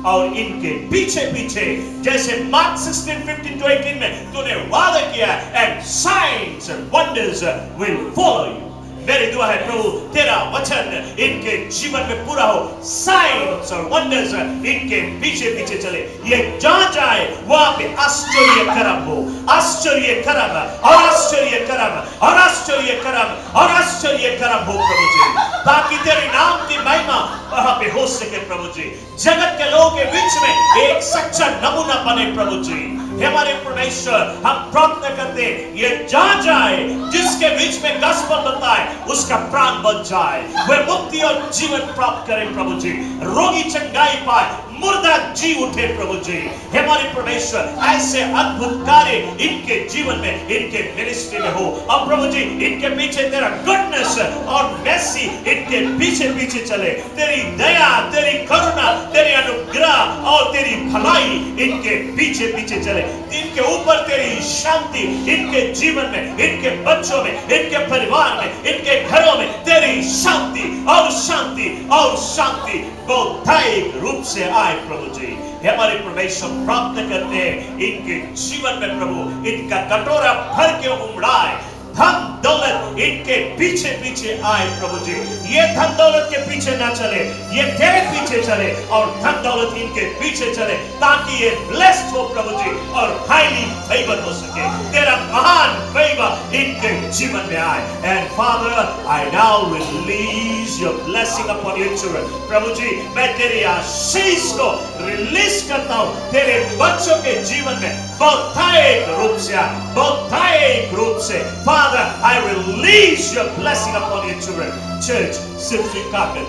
और इनके पीछे पीछे जैसे मार्क 16:15-18 में तूने वादा किया, and science and wonders will follow you. मेरी दुआ है प्रभु तेरा वचन इनके जीवन में पूरा हो, साइंस और वंडर्स इनके पीछे पीछे चले, ये जहां जाए वहां पे आश्चर्य कर्म हो, आश्चर्य कर्म और आश्चर्य कर्म और आश्चर्य कर्म और आश्चर्य कर्म हो प्रभु जी, ताकि तेरे नाम की महिमा वहां पे हो सके प्रभु जी। जगत के लोगों के बीच में एक सच्चा नमूना बने प्रभु जी। हमारे परमेश्वर, हम प्रार्थना करते हैं ये जहां जाए, जिसके बीच में गॉस्पेल बताए, उसका प्राण बच जाए, वे मुक्ति और जीवन प्राप्त करें प्रभु जी, रोगी चंगाई पाए, मुर्दा जी उठे प्रभु जी। हमारे परमेश्वर, ऐसे अद्भुत कार्य इनके जीवन में, इनके मिनिस्ट्री में हो, और प्रभु जी इनके पीछे तेरा गुडनेस और मेर्सी इनके पीछे पीछे चले, तेरी दया, तेरी करुणा, तेरी अनुग्रह और तेरी भलाई इनके पीछे पीछे चले, इनके ऊपर तेरी शांति, इनके जीवन में, इनके बच्चों में, इनके परिवार में, इनके घरों में तेरी शांति और शांति और शांति बौद्धायिक रूप से आए प्रभु जी। हमारे परमेश्वर प्राप्त करते हैं इनके जीवन में प्रभु, इनका कटोरा भर के उमड़ाए, धन दौलत इनके पीछे पीछे आए प्रभु जी। ये धन दौलत के पीछे ना चले, ये तेरे पीछे चले, और धन दौलत इनके पीछे चले, ताकि ये ब्लेस्ड हो प्रभु जी और हाईली फेवर हो सके। तेरा महान फेवर इनके जीवन में आए। And father I now release your blessing upon your children. प्रभु जी मैं तेरी आशीष को रिलीज करता हूं तेरे बच्चों के जीवन में बहुतायत रूप से, बहुतायत रूप से। Father I release your blessing upon your children. Church सिर्फ स्वीकार कर,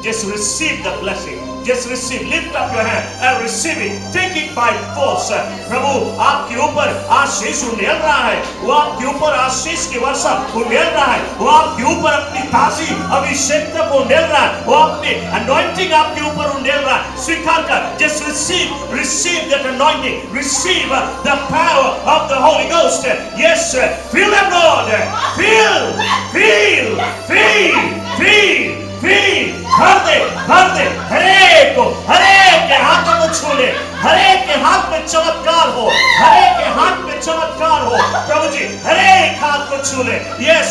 just receive the blessing. Just receive. Lift up your hand and receive it. Take it by force. प्रभु आपके ऊपर आशीष उंडेल रहा है, वो आपके ऊपर आशीष की वर्षा उंडेल रहा है, वो आपके ऊपर अपनी ताजी अभिषेकता को उंडेल रहा है, वो अपनी anointing आपके ऊपर उंडेल रहा है। स्वीकार कर। Just receive that anointing. Receive the power of the Holy Ghost. Yes, feel them, Lord. Feel. भर दे हरेक के हाथों को छू ले, हरेक के हाथ में चमत्कार हो, हरेक के हाथ में चमत्कार हो। प्रभु जी हरेक हाथ को छू ले। Yes,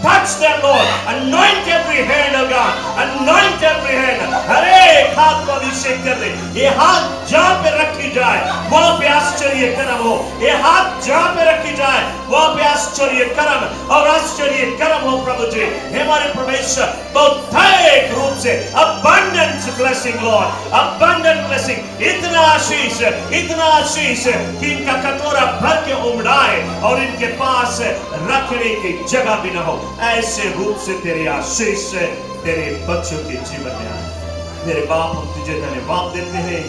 touch them, Lord. Anoint every hand, oh God. Anoint every hand. हरेक हाथ को अभिषेक कर दे। ये हाथ जहाँ पे रखी जाए वहाँ पे आश्चर्य कर्म हो। ये हाथ जहाँ पे रखी जाए वहाँ पे आश्चर्य कर्म और आश्चर्य कर्म हो। प्रभु जी हमारे परमेश्वर बहुतायत रूप से abundant blessing, Lord, abundant blessing. इतना आशीष कि इनका कटोरा भर के उमड़ाए और इनके पास रखने की जगह भी न हो। ऐसे रूप से तेरी आशीष तेरे बच्चों के जीवन में आए। मेरे बाप हम तुझे धन्यवाद देते हैं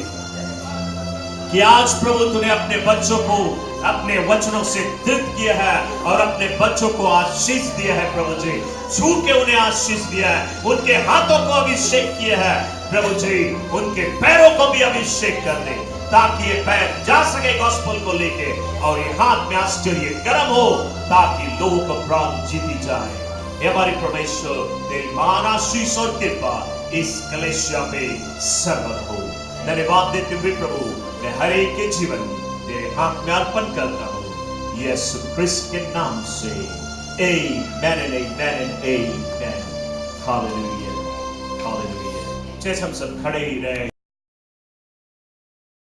कि आज प्रभु तूने अपने बच्चों को अपने वचनों से धृत किया है और अपने बच्चों को आशीष दिया है। प्रभु जी छू के उन्हें आशीष दिया है, उनके हाथों को अभिषेक किया है। प्रभु जी उनके पैरों को भी अभिषेक कर दे ताकि ये पैर जा सके गॉस्पेल को लेके और ये हाथ में आश्चर्य कर्म हो ताकि लोगों को प्राण जीती जाए। ये हमारी परमेश्वर तेरी महान आशीष और कृपा इस कलेसिया पे सर्वदा हो। धन्यवाद देते हुए प्रभु मैं हर एक के जीवन तेरे हाथ में अर्पण करता हूँ यीशु क्रिस्त के नाम से। Amen and amen and amen. Hallelujah. Hallelujah. जैसे हम सब खड़े ही रहे।